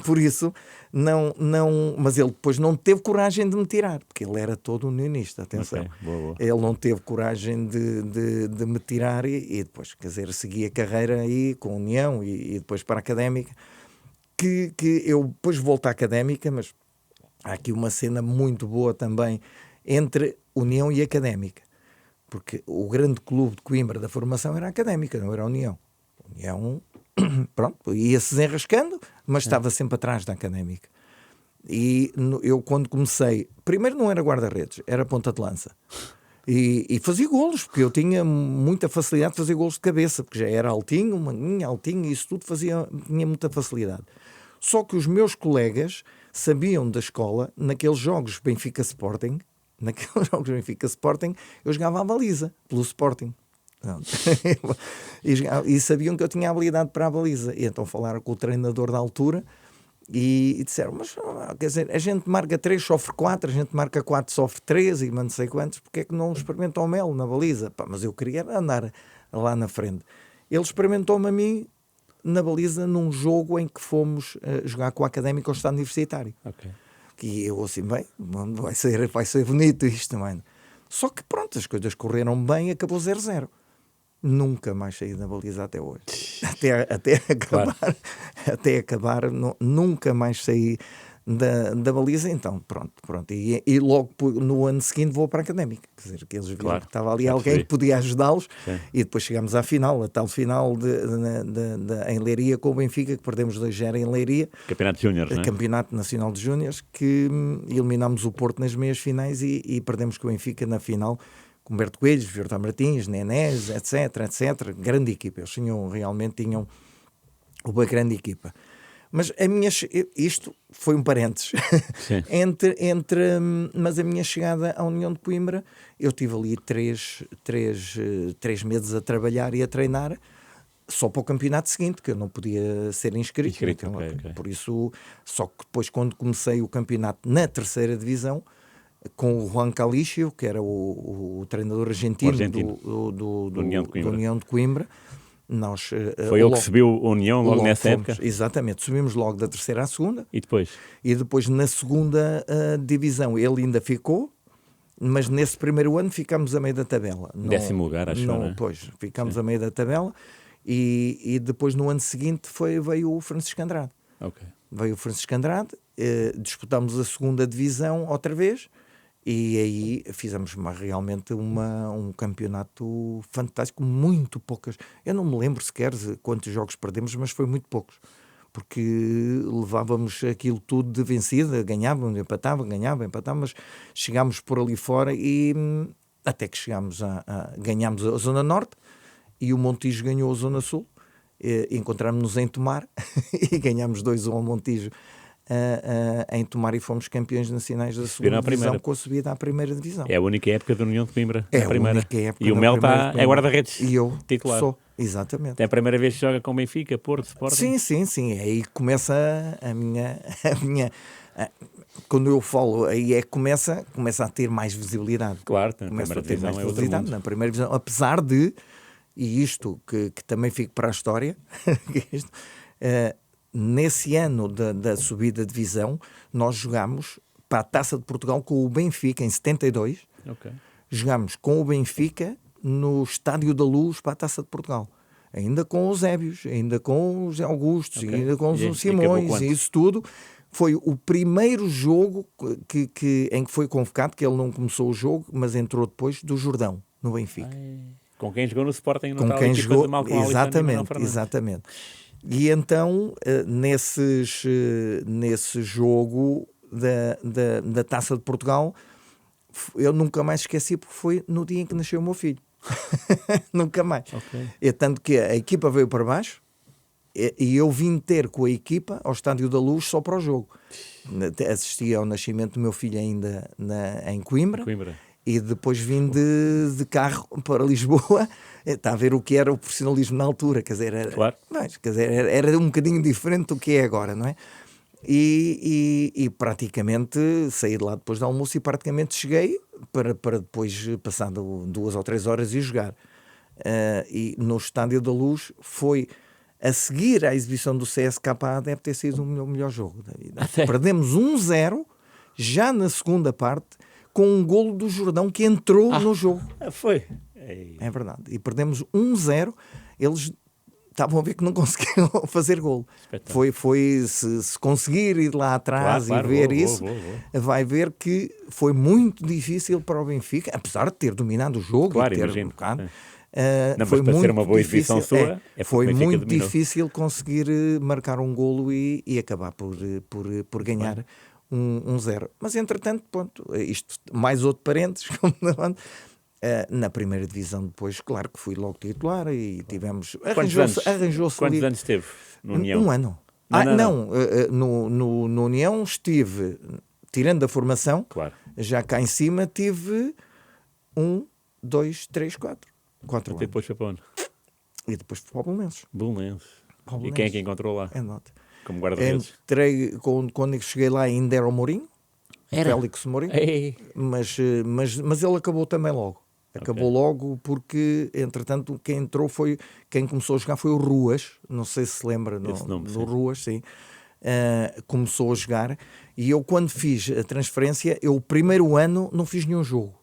por isso, mas ele depois não teve coragem de me tirar, porque ele era todo unionista, atenção. Boa. Ele não teve coragem de me tirar e depois, quer dizer, segui a carreira aí com a União e depois para a Académica, que eu depois volto à Académica, mas há aqui uma cena muito boa também entre União e Académica. Porque o grande clube de Coimbra da formação era a Académica, não era a União. A União, pronto, ia-se desenrascando, mas estava sempre atrás da Académica. E eu, quando comecei, primeiro não era guarda-redes, era ponta de lança. E fazia golos, porque eu tinha muita facilidade de fazer golos de cabeça, porque já era altinho, manguinha, altinho, e isso tudo tinha muita facilidade. Só que os meus colegas sabiam da escola, naqueles jogos Benfica-Sporting, eu jogava a baliza pelo Sporting. E sabiam que eu tinha habilidade para a baliza. E então falaram com o treinador da altura e disseram, mas quer dizer, a gente marca 3, sofre 4, a gente marca 4, sofre 3 e não sei quantos, porque é que não experimentam o Melo na baliza? Mas eu queria andar lá na frente. Ele experimentou-me a mim na baliza num jogo em que fomos jogar com a Académica ao Estado Universitário. Que eu assim, bem, vai ser bonito isto, mano. Só que pronto, as coisas correram bem e acabou 0-0. Nunca mais saí da baliza até hoje. Até acabar, nunca mais saí da baliza. Então, pronto. E logo no ano seguinte vou para a Académica. Quer dizer, que eles viram que estava ali alguém que podia ajudá-los. Sim. E depois chegámos à final, a tal final em Leiria com o Benfica, que perdemos 2-0 em Leiria. Campeonato de Júniores, não é? Campeonato Nacional de Júniores, que eliminámos o Porto nas meias finais e perdemos com o Benfica na final, com Humberto Coelho, Vitor Martins, Nenés, etc. Grande equipa. Eles realmente tinham uma grande equipa. Mas isto foi um parênteses. Mas a minha chegada à União de Coimbra, eu tive ali três meses a trabalhar e a treinar só para o campeonato seguinte, que eu não podia ser inscrito. Okay. Por isso, só que depois, quando comecei o campeonato na terceira divisão, com o Juan Calicio, que era o treinador argentino do União de Coimbra, nós, foi ele que subiu a União logo nessa época? Exatamente, subimos logo da terceira à segunda. E depois na segunda divisão ele ainda ficou, mas nesse primeiro ano ficámos a meio da tabela. 10º lugar, acho. Não, pois, ficámos a meio da tabela e depois no ano seguinte veio o Francisco Andrade. Okay. Veio o Francisco Andrade, disputámos a segunda divisão outra vez. E aí fizemos realmente um campeonato fantástico, muito poucas. Eu não me lembro sequer quantos jogos perdemos, mas foi muito poucos. Porque levávamos aquilo tudo de vencida, ganhávamos, empatávamos, mas chegámos por ali fora e até que ganhámos a Zona Norte e o Montijo ganhou a Zona Sul. Encontrámos-nos em Tomar e ganhámos 2-1 ao Montijo. Em Tomar e fomos campeões nacionais da segunda divisão com a subida à primeira divisão. É a única época da União de Coimbra. É a única época. E o Mel é guarda-redes. E eu titular. sou, exatamente. É a primeira vez que joga com Benfica, Porto, Sporting? Sim. Aí começa a minha quando eu falo, aí começa a ter mais visibilidade. Claro, começa a ter mais visibilidade na primeira divisão. Apesar de, e isto que também fica para a história, nesse ano da subida de divisão, nós jogámos para a Taça de Portugal com o Benfica em 72. Okay. Jogámos com o Benfica no Estádio da Luz para a Taça de Portugal. Ainda com os Ébios, ainda com os Augustos, ainda com os Simões e isso tudo. Foi o primeiro jogo em que foi convocado, que ele não começou o jogo, mas entrou depois, do Jordão, no Benfica. Com quem jogou no Sporting, no com tal quem equipa jogou, de Malcolm exatamente. E então, nesse jogo da Taça de Portugal, eu nunca mais esqueci, porque foi no dia em que nasceu o meu filho. Nunca mais. Okay. É tanto que a equipa veio para baixo e eu vim ter com a equipa ao Estádio da Luz só para o jogo. Assisti ao nascimento do meu filho ainda em Coimbra. E depois vim de carro para Lisboa. Está a ver o que era o profissionalismo na altura, quer dizer, era um bocadinho diferente do que é agora, não é? E praticamente saí de lá depois do almoço e praticamente cheguei para depois, passado 2 ou 3 horas, ir jogar. E no Estádio da Luz foi, a seguir à exibição do CSKA, deve ter sido o melhor jogo da vida. Perdemos 1-0 já na segunda parte, com um golo do Jordão que entrou no jogo. Foi. É verdade. E perdemos 1-0. Eles estavam a ver que não conseguiam fazer golo. Foi se conseguir ir lá atrás e ver isso, vai ver que foi muito difícil para o Benfica, apesar de ter dominado o jogo e ter tocado. Foi muito ser uma boa exibição sua. Foi muito difícil conseguir marcar um golo e acabar por ganhar 1-0. Mas entretanto, isto mais outro parênteses, na primeira divisão depois, claro que fui logo titular e tivemos... Arranjou-se Quantos anos esteve no União? 1 ano. No União estive, tirando a formação, já cá em cima tive 1, 2, 3, 4 anos. Depois foi para onde? E depois foi para o Belenenses. E quem é que encontrou lá? Como guarda-redes? Entrei, quando cheguei lá ainda era o Mourinho, Félix Mourinho, mas ele acabou também logo. Acabou logo porque, entretanto, quem começou a jogar foi o Ruas, não sei se lembra do Ruas, sim. Começou a jogar e eu, quando fiz a transferência, o primeiro ano não fiz nenhum jogo,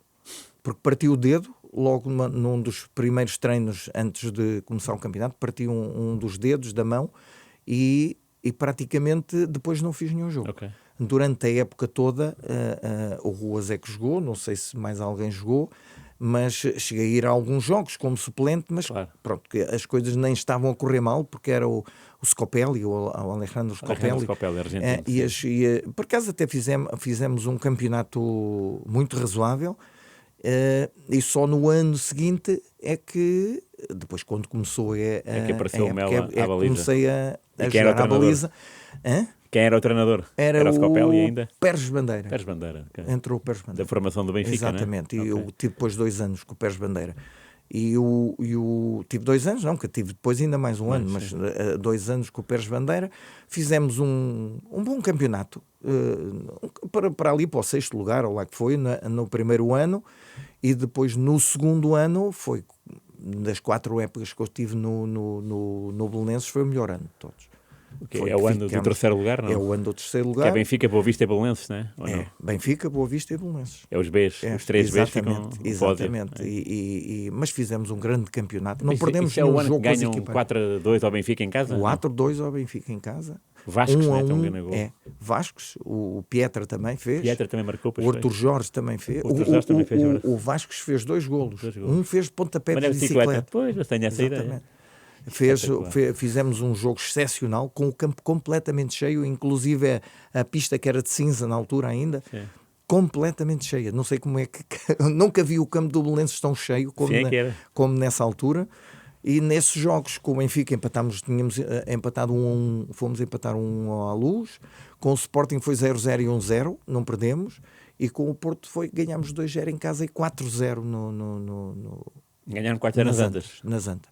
porque parti o dedo, logo num dos primeiros treinos antes de começar o campeonato, parti um dos dedos da mão e praticamente depois não fiz nenhum jogo. Durante a época toda, o Ruas é que jogou, não sei se mais alguém jogou, mas cheguei a ir a alguns jogos como suplente, mas pronto, as coisas nem estavam a correr mal, porque era o Scopelli, o Alejandro Scopelli, argentino. Por acaso até fizemos um campeonato muito razoável, e só no ano seguinte é que, depois quando começou que apareceu o Mel à baliza. comecei a a quem era o jogar à treinador? baliza. Hã? Quem era o treinador? Era o Scopelli o ainda? Pérez Bandeira. Pérez Bandeira. Ok. Entrou o Pérez Bandeira. Da formação do Benfica, Exatamente, né? e Ok. eu tive depois 2 anos com o Pérez Bandeira. Tive 2 anos, não, que eu tive depois ainda mais um ano, mas 2 anos com o Pérez Bandeira. Fizemos um bom campeonato, para ali, para o 6º lugar, ou lá que foi, no primeiro ano, e depois no segundo ano, foi das 4 épocas que eu tive no Belenenses, foi o melhor ano de todos. Okay. É o ano do terceiro lugar, não? É o ano do terceiro lugar. Que é Benfica, Boa Vista e Belenenses, não é? Ou não? Benfica, Boa Vista e Belenenses. É os Bs, os 3 Bs ficam no exatamente. pódio. Mas fizemos um grande campeonato. Não Isso, perdemos isso é o nenhum ano jogo que com as ganham equipas. 4-2 ao Benfica em casa? 4-2 ao Benfica em casa. Vascos, 1-1, né? Também gol. Vascos, o Pietra também fez. Pietra também marcou. O Arthur Jorge também fez. O Arthur Jorge também fez. O Vascos fez 2 golos. 2 golos. Um fez de pontapé Mas de é bicicleta. Pois, eu tenho essa Exatamente. ideia. Fizemos um jogo excepcional com o campo completamente cheio, inclusive a pista que era de cinza na altura ainda, Sim. completamente cheia. Não sei como é que nunca vi o campo do Belenenses tão cheio como nessa altura. E nesses jogos com o Benfica tínhamos empatado 1-1, fomos empatar 1 à Luz, com o Sporting foi 0-0 e 1-0, não perdemos, e com o Porto ganhámos 2-0 em casa e 4-0 Ganharam 4 nas Antas. Nas Antas.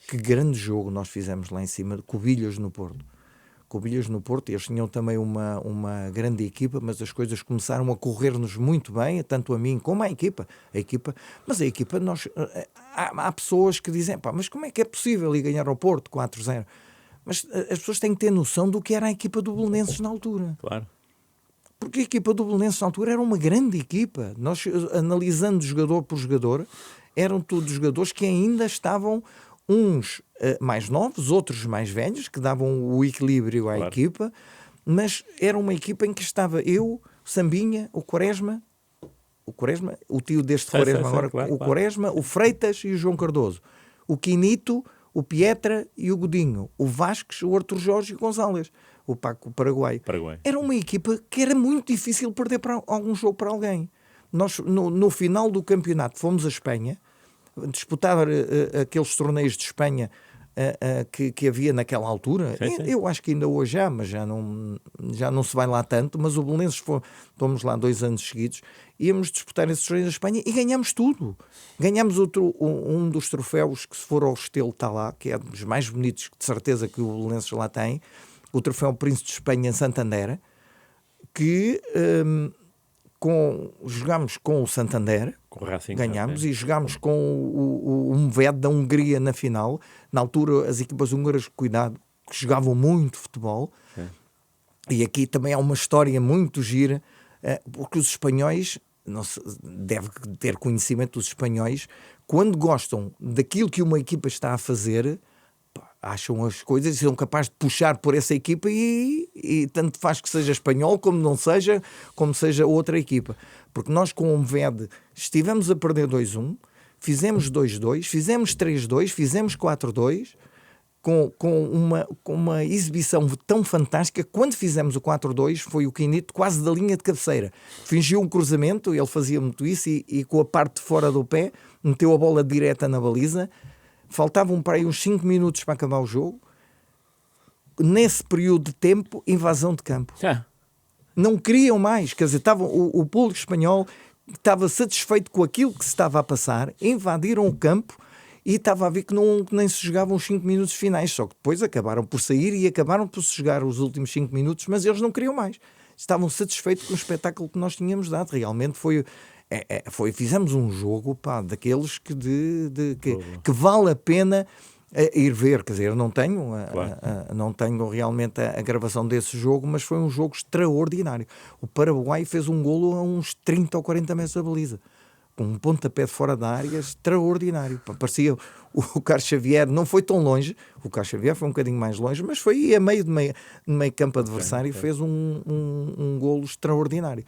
Que grande jogo nós fizemos lá em cima, de Covilhas no Porto. Covilhas no Porto, eles tinham também uma grande equipa, mas as coisas começaram a correr-nos muito bem, tanto a mim como à equipa. Mas a equipa, há pessoas que dizem, mas como é que é possível ir ganhar ao Porto 4-0? Mas as pessoas têm que ter noção do que era a equipa do Belenenses na altura. Claro. Porque a equipa do Belenenses na altura era uma grande equipa. Nós, analisando jogador por jogador, eram todos jogadores que ainda estavam... uns mais novos, outros mais velhos, que davam o equilíbrio à equipa, mas era uma equipa em que estava eu, Sambinha, o Quaresma, o tio deste Quaresma agora, o Quaresma, o Freitas e o João Cardoso, o Quinito, o Pietra e o Godinho, o Vasques, o Arthur Jorge e o Gonzalez, o Paco Paraguai. Era uma equipa que era muito difícil perder algum jogo para alguém. Nós, no final do campeonato, fomos a Espanha, disputar aqueles torneios de Espanha que havia naquela altura. Sim. Eu acho que ainda hoje há, mas já não se vai lá tanto. Mas o Belenenses fomos lá 2 anos seguidos, íamos disputar esses torneios da Espanha e ganhámos tudo. Ganhámos um dos troféus que, se for ao Restelo, está lá, que é dos mais bonitos, de certeza, que o Belenenses lá tem, o troféu Príncipe de Espanha em Santander, que jogámos com o Santander, com o Racing, ganhámos, e jogámos com o Movet da Hungria na final. Na altura as equipas húngaras, cuidado, que jogavam muito futebol. Sim. E aqui também há uma história muito gira, porque os espanhóis, não se deve ter conhecimento dos espanhóis, quando gostam daquilo que uma equipa está a fazer, acham as coisas e são capazes de puxar por essa equipa e tanto faz que seja espanhol como seja outra equipa. Porque nós com o Movet estivemos a perder 2-1, fizemos 2-2, fizemos 3-2, fizemos 4-2, com uma exibição tão fantástica. Quando fizemos o 4-2 foi o Quinito quase da linha de cabeceira. Fingiu um cruzamento, ele fazia muito isso, e com a parte de fora do pé meteu a bola direta na baliza. Faltavam para aí uns 5 minutos para acabar o jogo. Nesse período de tempo, invasão de campo. Não queriam mais. Quer dizer, o público espanhol estava satisfeito com aquilo que se estava a passar, invadiram o campo e estava a ver que nem se jogavam os 5 minutos finais. Só que depois acabaram por sair e acabaram por se jogar os últimos 5 minutos, mas eles não queriam mais. Estavam satisfeitos com o espetáculo que nós tínhamos dado. Realmente fizemos um jogo daqueles que vale a pena ir ver. Quer dizer, eu não tenho, não tenho realmente a gravação desse jogo, mas foi um jogo extraordinário. O Paraguai fez um golo a uns 30 ou 40 metros da baliza, com um pontapé de fora da área extraordinário. Parecia o Carlos Xavier, não foi tão longe, o Carlos Xavier foi um bocadinho mais longe, mas foi a meio campo adversário e fez um golo extraordinário.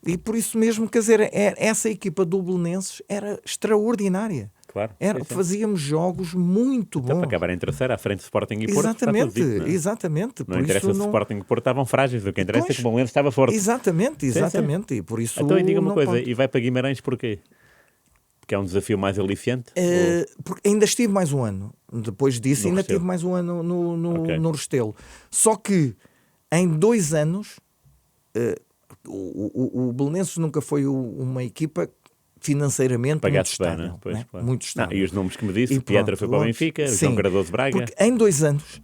E por isso mesmo, quer dizer, essa equipa do Belenenses era extraordinária. Claro. Fazíamos jogos muito bons. Para acabar em terceiro, à frente do Sporting e Porto. Exatamente, está tudo dito, exatamente. Não interessa se o Sporting e Porto estavam frágeis, o que interessa é que o Belenenses estava forte. Exatamente. E por isso então diga uma coisa, e vai para Guimarães porquê? Porque é um desafio mais aliciante? Porque ainda estive mais um ano. Depois disso, ainda Restelo. tive mais um ano Ok. no Restelo. Só que em 2 anos, o Belenenses nunca foi uma equipa financeiramente muito Pagaste bem, estável. não é? Pois, Né? claro. Muito estável. E os nomes que me disse, E o Pietra pronto, foi para o Benfica, o João sim, Cardoso Braga, porque em 2 anos,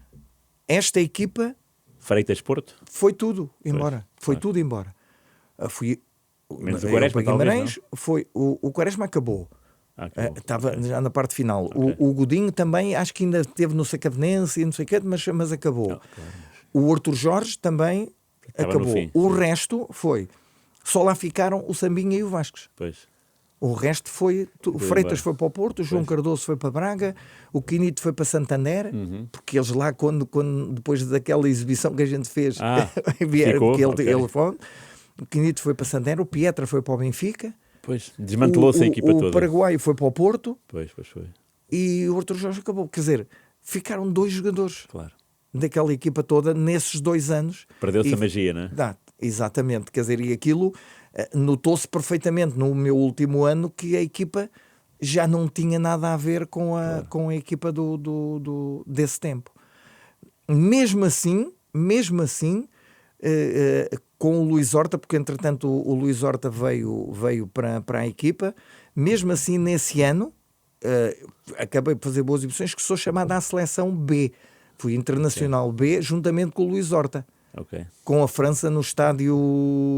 esta equipa Freitas Porto, foi tudo embora. Foi claro. tudo embora. Fui Menos o eu Quaresma, para talvez, Guimarães, o Quaresma acabou. acabou. Estava Ok. já na parte final. Ok. O Godinho também, acho que ainda esteve no Sacavenense e não sei o quê, mas acabou. Não, claro. O Arthur Jorge também Estava no acabou. fim, O sim. resto foi. Só lá ficaram o Sambinha e o Vascos. Pois. O resto foi. O Tudo Freitas embora. foi para o Porto, o João Pois. Cardoso foi para Braga, o Quinito foi para Santander, porque eles lá, quando depois daquela exibição que a gente fez, Ficou, que ok. ele foi, o Quinito foi para Santander, o Pietra foi para o Benfica, Pois. Desmantelou-se a equipa o toda. Paraguai foi para o Porto Pois foi. e o Arthur Jorge acabou. Quer dizer, ficaram 2 jogadores Claro. daquela equipa toda nesses 2 anos. Perdeu-se E- a magia, não é? Exatamente, quer dizer, e aquilo notou-se perfeitamente no meu último ano que a equipa já não tinha nada a ver com a equipa desse tempo. Mesmo assim, com o Luís Horta, porque entretanto o Luís Horta veio para a equipa, mesmo assim nesse ano acabei de fazer boas exibições, que sou chamado à seleção B. Fui internacional B juntamente com o Luís Horta. Ok. Com a França no estádio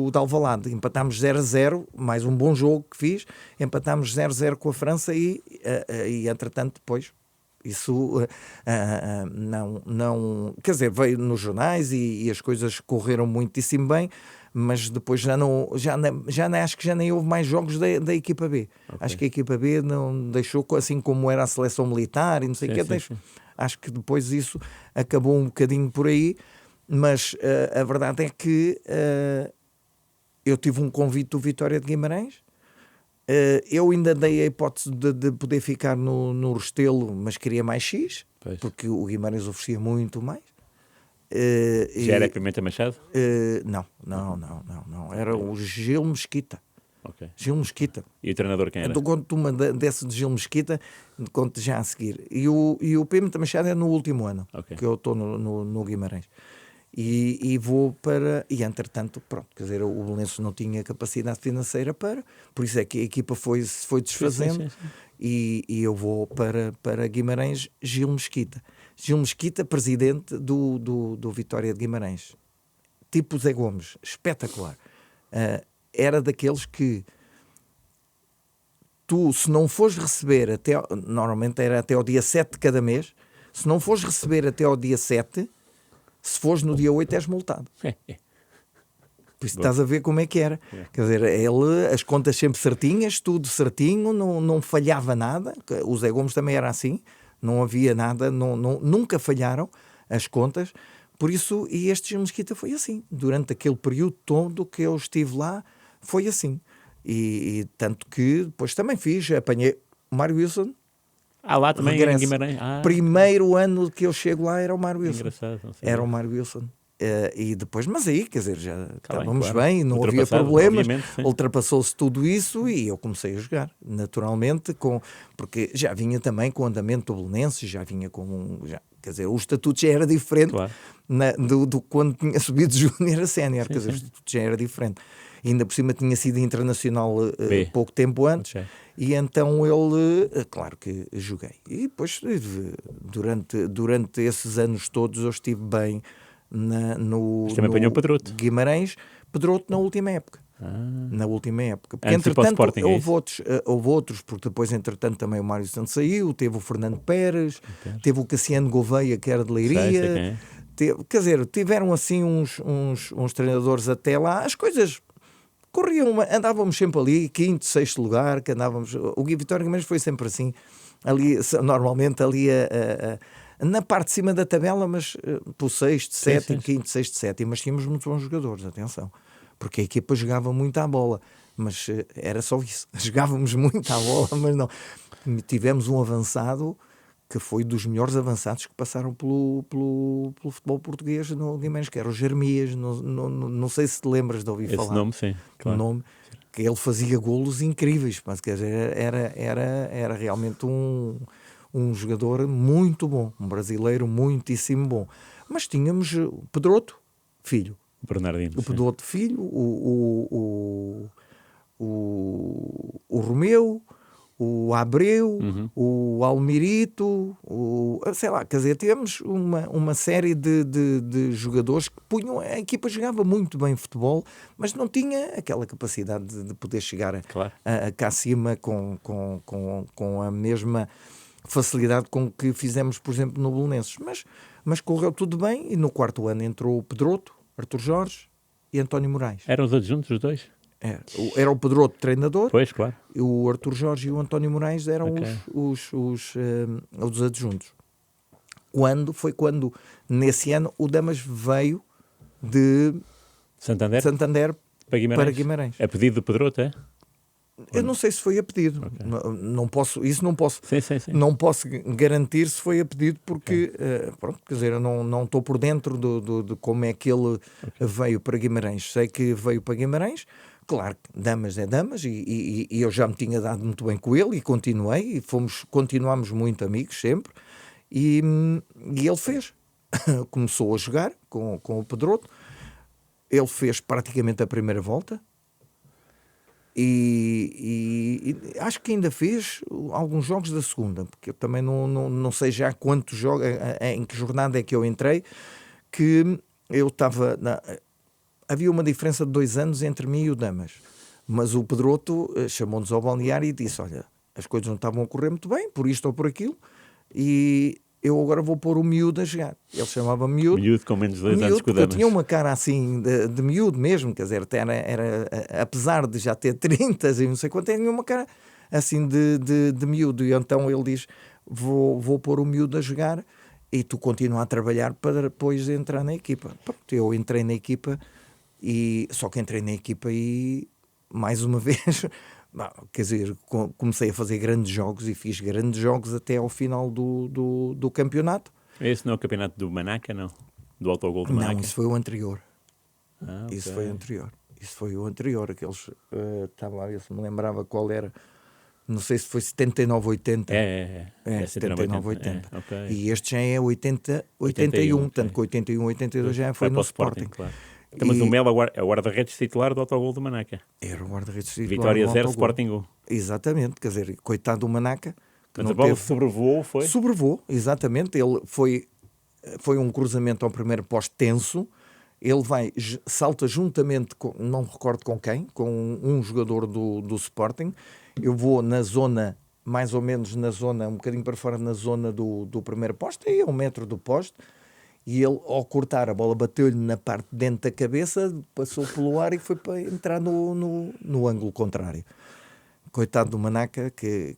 de Alvalade. Empatámos 0-0, mais um bom jogo que fiz. Empatámos 0-0 com a França e entretanto, depois, isso não... Quer dizer, veio nos jornais e as coisas correram muitíssimo bem, mas depois acho que já nem houve mais jogos da equipa B. Ok. Acho que a equipa B não deixou, assim como era a seleção militar e não sei o Sim, quê, sim. acho que depois isso acabou um bocadinho por aí. Mas a verdade é que eu tive um convite do Vitória de Guimarães. Eu ainda dei a hipótese de poder ficar no Restelo, mas queria mais X, Pois. porque o Guimarães oferecia muito mais. Já era Pimenta Machado? Não. Era o Gil Mesquita. Ok. Gil Mesquita. E o treinador quem era? Eu conto uma dessa de Gil Mesquita, conto já a seguir. E o Pimenta Machado é no último ano, Ok. que eu estou no Guimarães. E vou para... E entretanto, pronto, quer dizer, o Belenenses não tinha capacidade financeira por isso é que a equipa foi desfazendo. Sim. E eu vou para Guimarães, Gil Mesquita. Gil Mesquita, presidente do Vitória de Guimarães. Tipo Zé Gomes, espetacular. Era daqueles que tu, se não fores receber normalmente era até ao dia 7 de cada mês, se não fores receber até ao dia 7, se fores no dia 8 és multado. Por isso estás a ver como é que era. Quer dizer, as contas sempre certinhas, tudo certinho, não falhava nada. O Zé Gomes também era assim, não havia nada, nunca falharam as contas. Por isso, e este Gil Mesquita foi assim. Durante aquele período todo que eu estive lá, foi assim. E tanto que depois também apanhei o Mário Wilson. Lá também regresso. em Guimarães. Primeiro ano que eu chego lá era o Mário Wilson. Engraçado. Não sei. Era o Mário Wilson. E depois, mas aí, quer dizer, já estávamos claro. bem, não havia Ultrapassado, problemas, obviamente, sim. ultrapassou-se tudo isso e eu comecei a jogar, naturalmente, porque já vinha também com o andamento do Belenenses, já vinha com quer dizer, o estatuto já era diferente Claro. do quando tinha subido de júnior a sénior, Sim, quer dizer, o sim. estatuto já era diferente. E ainda por cima tinha sido internacional B. pouco tempo antes. Ok. E então claro que joguei. E depois, durante esses anos todos, eu estive bem Mas também apanhou Pedroto. Guimarães, Pedroto na última época. Na última época. Porque, Antes de ir para o entretanto, Sporting, é isso? houve outros, porque depois, entretanto, também o Mário Santos saiu, teve o Fernando Pérez, teve o Cassiano Gouveia, que era de Leiria. Sei quem é. Quer dizer, tiveram assim uns treinadores até lá. As coisas corriam, andávamos sempre ali, 5º, 6º lugar, que andávamos. O Vitória Guimarães foi sempre assim, ali, normalmente ali na parte de cima da tabela, mas pelo 6º, 7º, 5º, 6º, 7º, mas tínhamos muitos bons jogadores, atenção, porque a equipa jogava muito à bola, mas era só isso, jogávamos muito à bola, mas não. Tivemos um avançado que foi dos melhores avançados que passaram pelo futebol português no Guimarães, que era o Jeremias, não sei se te lembras de ouvir Esse falar. nome, sim. Claro. Nome porque ele fazia golos incríveis, mas quer dizer, era realmente um jogador muito bom, um brasileiro muitíssimo bom. Mas tínhamos o Pedroto, filho. Bernardino. O Pedroto, filho, o Romeu, o Abreu, o Almirito, sei lá, quer dizer, tivemos uma série de jogadores que punham, a equipa jogava muito bem futebol, mas não tinha aquela capacidade de poder chegar Claro. cá acima com a mesma facilidade com que fizemos, por exemplo, no Belenenses. Mas correu tudo bem, e no quarto ano entrou o Pedroto, Artur Jorge e António Moraes. Eram os adjuntos, os dois? Era o Pedroto treinador, Pois, claro. e o Artur Jorge e o António Moraes eram Ok. os adjuntos. Foi quando, nesse ano, o Damas veio de Santander? Santander Para Guimarães? para Guimarães. A pedido do Pedroto, é? Eu não sei se foi a pedido. Ok. Não posso, isso não posso. Sim. Não posso garantir se foi a pedido, porque pronto, quer dizer, eu não estou por dentro de como é que ele veio para Guimarães. Sei que veio para Guimarães, claro que Damas é Damas, e eu já me tinha dado muito bem com ele, e continuei, e continuámos muito amigos sempre, e ele fez. Começou a jogar com o Pedroto, ele fez praticamente a primeira volta. E acho que ainda fez alguns jogos da segunda, porque eu também não sei já quantos jogos, em que jornada é que eu entrei, que eu estava... Havia uma diferença de 2 anos entre mim e o Damas, mas o Pedroto chamou-nos ao balneário e disse, olha, as coisas não estavam a correr muito bem, por isto ou por aquilo, e eu agora vou pôr o miúdo a jogar. Ele chamava miúdo. Miúdo com menos de 2 anos que o Porque eu Damas. tinha uma cara assim de miúdo mesmo, quer dizer, apesar de já ter 30 e não sei quanto, tinha uma cara assim de miúdo. E então ele diz, vou pôr o miúdo a jogar e tu continua a trabalhar para depois entrar na equipa. Pronto, eu entrei na equipa, só que entrei na equipa e, mais uma vez... Quer dizer, comecei a fazer grandes jogos e fiz grandes jogos até ao final do campeonato. Esse não é o campeonato do Manaca, não? Do autogol do Manaca? Não, isso foi o anterior. Ok. Isso foi o anterior. Aqueles, estava lá a ver se me lembrava qual era. Não sei se foi 79-80. É 79-80. É, ok. E este já é 80-81. Tanto que 81-82 já foi Vai para no o Sporting, Sporting. claro. Então, mas o Melo é o guarda-redes titular do autogol do Manaca. Era o guarda-redes titular Vitória do 0, autogol. Sporting 1. Exatamente, quer dizer, coitado do Manaca. Que Mas não a bola teve... sobrevoou, foi? Sobrevoou, exatamente. Ele foi um cruzamento ao primeiro poste tenso. Ele salta juntamente com, não me recordo com quem, com um jogador do Sporting. Eu vou na zona, mais ou menos na zona, um bocadinho para fora, na zona do primeiro poste, aí a 1 metro do poste. E ele, ao cortar, a bola bateu-lhe na parte de dentro da cabeça, passou pelo ar e foi para entrar no ângulo contrário. Coitado do Manaca, que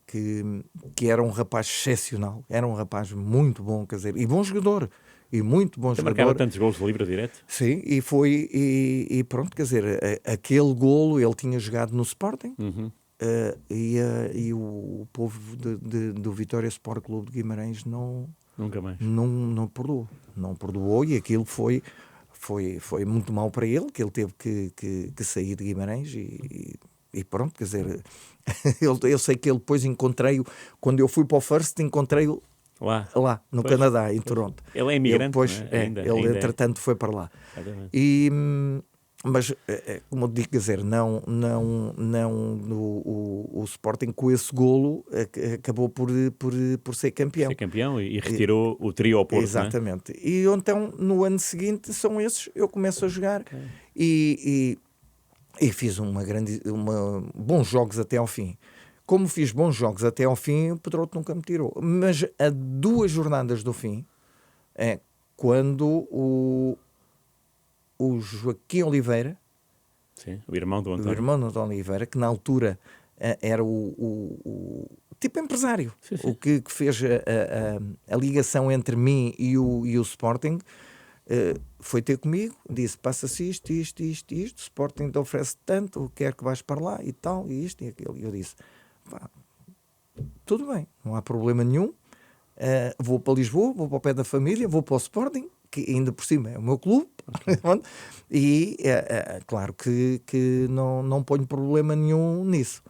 era um rapaz excepcional, era um rapaz muito bom, quer dizer, e bom jogador, e muito bom Você jogador. marcava tantos golos de livre direto? Sim, e pronto, quer dizer, aquele golo ele tinha jogado no Sporting, e o povo do Vitória Sport Clube de Guimarães Nunca mais. não perdoou, e aquilo foi muito mal para ele, que ele teve que sair de Guimarães e pronto, quer dizer, eu sei que ele depois encontrei-o, quando eu fui para o First, encontrei-o lá no Canadá, em Toronto. Ele é imigrante, depois, não é? ele entretanto foi para lá. Mas, como eu digo, quer dizer, o Sporting com esse golo acabou por ser campeão. Ser campeão e retirou o trio ao Porto. Exatamente. E então, no ano seguinte, são esses, eu começo a jogar e fiz bons jogos até ao fim. Como fiz bons jogos até ao fim, o Pedroto nunca me tirou. Mas a 2 jornadas do fim, quando o Joaquim Oliveira, sim, o irmão do António. O irmão do Oliveira, que na altura era o tipo empresário, sim. O que fez a ligação entre mim e o Sporting, foi ter comigo, disse, passa-se isto, o Sporting te oferece tanto, quer que vais para lá e tal, e isto e aquilo. E eu disse, tudo bem, não há problema nenhum, vou para Lisboa, vou para o pé da família, vou para o Sporting, que ainda por cima é o meu clube, E claro que não ponho problema nenhum nisso.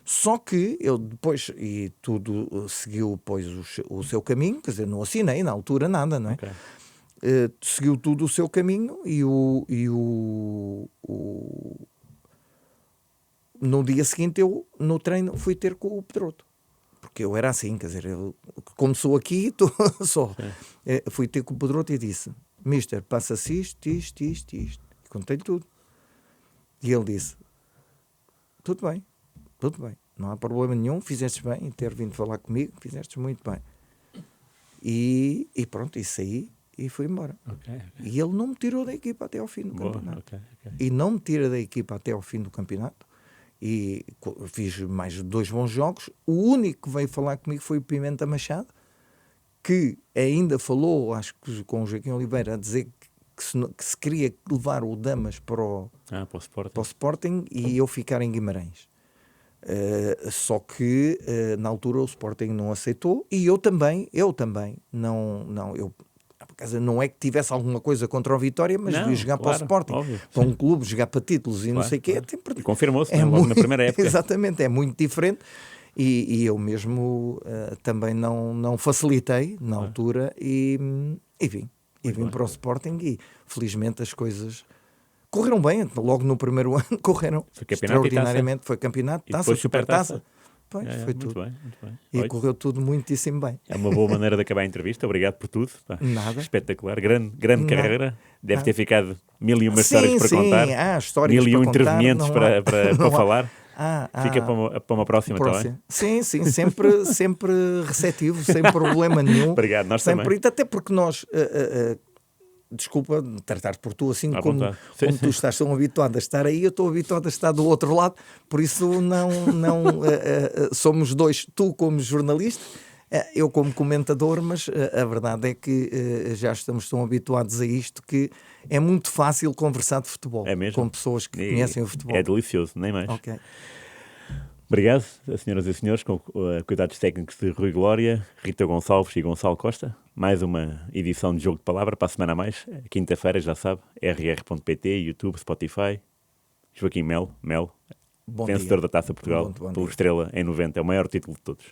Só que eu depois, e tudo seguiu depois o seu caminho, quer dizer, não assinei na altura nada, não é? Ok. Seguiu tudo o seu caminho e no dia seguinte eu, no treino, fui ter com o Pedroto. Porque eu era assim, quer dizer, eu, como sou aqui, só. Fui ter com o Pedroto e disse: Mister, passa-se isto. E contei-lhe tudo. E ele disse: tudo bem, não há problema nenhum, fizeste bem em ter vindo falar comigo, fizeste muito bem. E pronto, e saí e fui embora. Okay. E ele não me tirou da equipa até ao fim do campeonato. Okay. E não me tira da equipa até ao fim do campeonato. E fiz mais 2 bons jogos. O único que veio falar comigo foi o Pimenta Machado, que ainda falou, acho que com o Joaquim Oliveira, a dizer que se queria levar o Damas para o Sporting e eu ficar em Guimarães. Só que na altura o Sporting não aceitou e eu também não é que tivesse alguma coisa contra o Vitória, mas devia jogar para o Sporting, óbvio, para um clube, jogar para títulos e não sei o quê. E confirmou-se logo na primeira época. Exatamente, é muito diferente. E eu mesmo também não facilitei na altura e vim para o Sporting e felizmente as coisas correram bem. Logo no primeiro ano correram extraordinariamente. Foi campeonato, taça, supertaça. Pois, foi muito tudo. Bem, muito bem. E correu tudo muitíssimo bem. É uma boa maneira de acabar a entrevista. Obrigado por tudo. Nada. Espetacular. Grande carreira. Deve ter ficado 1001 histórias para contar. Histórias 1001 para intervenientes contar, para falar. Fica para uma próxima, também. Sim, sempre receptivo, sem problema nenhum. Obrigado, nós sempre, também. Até porque nós... desculpa tratar por tu assim como tu estás tão habituado a estar aí, eu estou habituado a estar do outro lado, por isso não somos dois, tu como jornalista, eu como comentador, mas a verdade é que já estamos tão habituados a isto que é muito fácil conversar de futebol com pessoas que conhecem o futebol. É delicioso, nem mais. Ok. Obrigado, senhoras e senhores, com cuidados técnicos de Rui Glória, Rita Gonçalves e Gonçalo Costa. Mais uma edição de Jogo de Palavra, para a semana a mais. Quinta-feira, já sabe, rr.pt, YouTube, Spotify. Joaquim Mel, vencedor da Taça Portugal, pelo Estrela em 90. É o maior título de todos.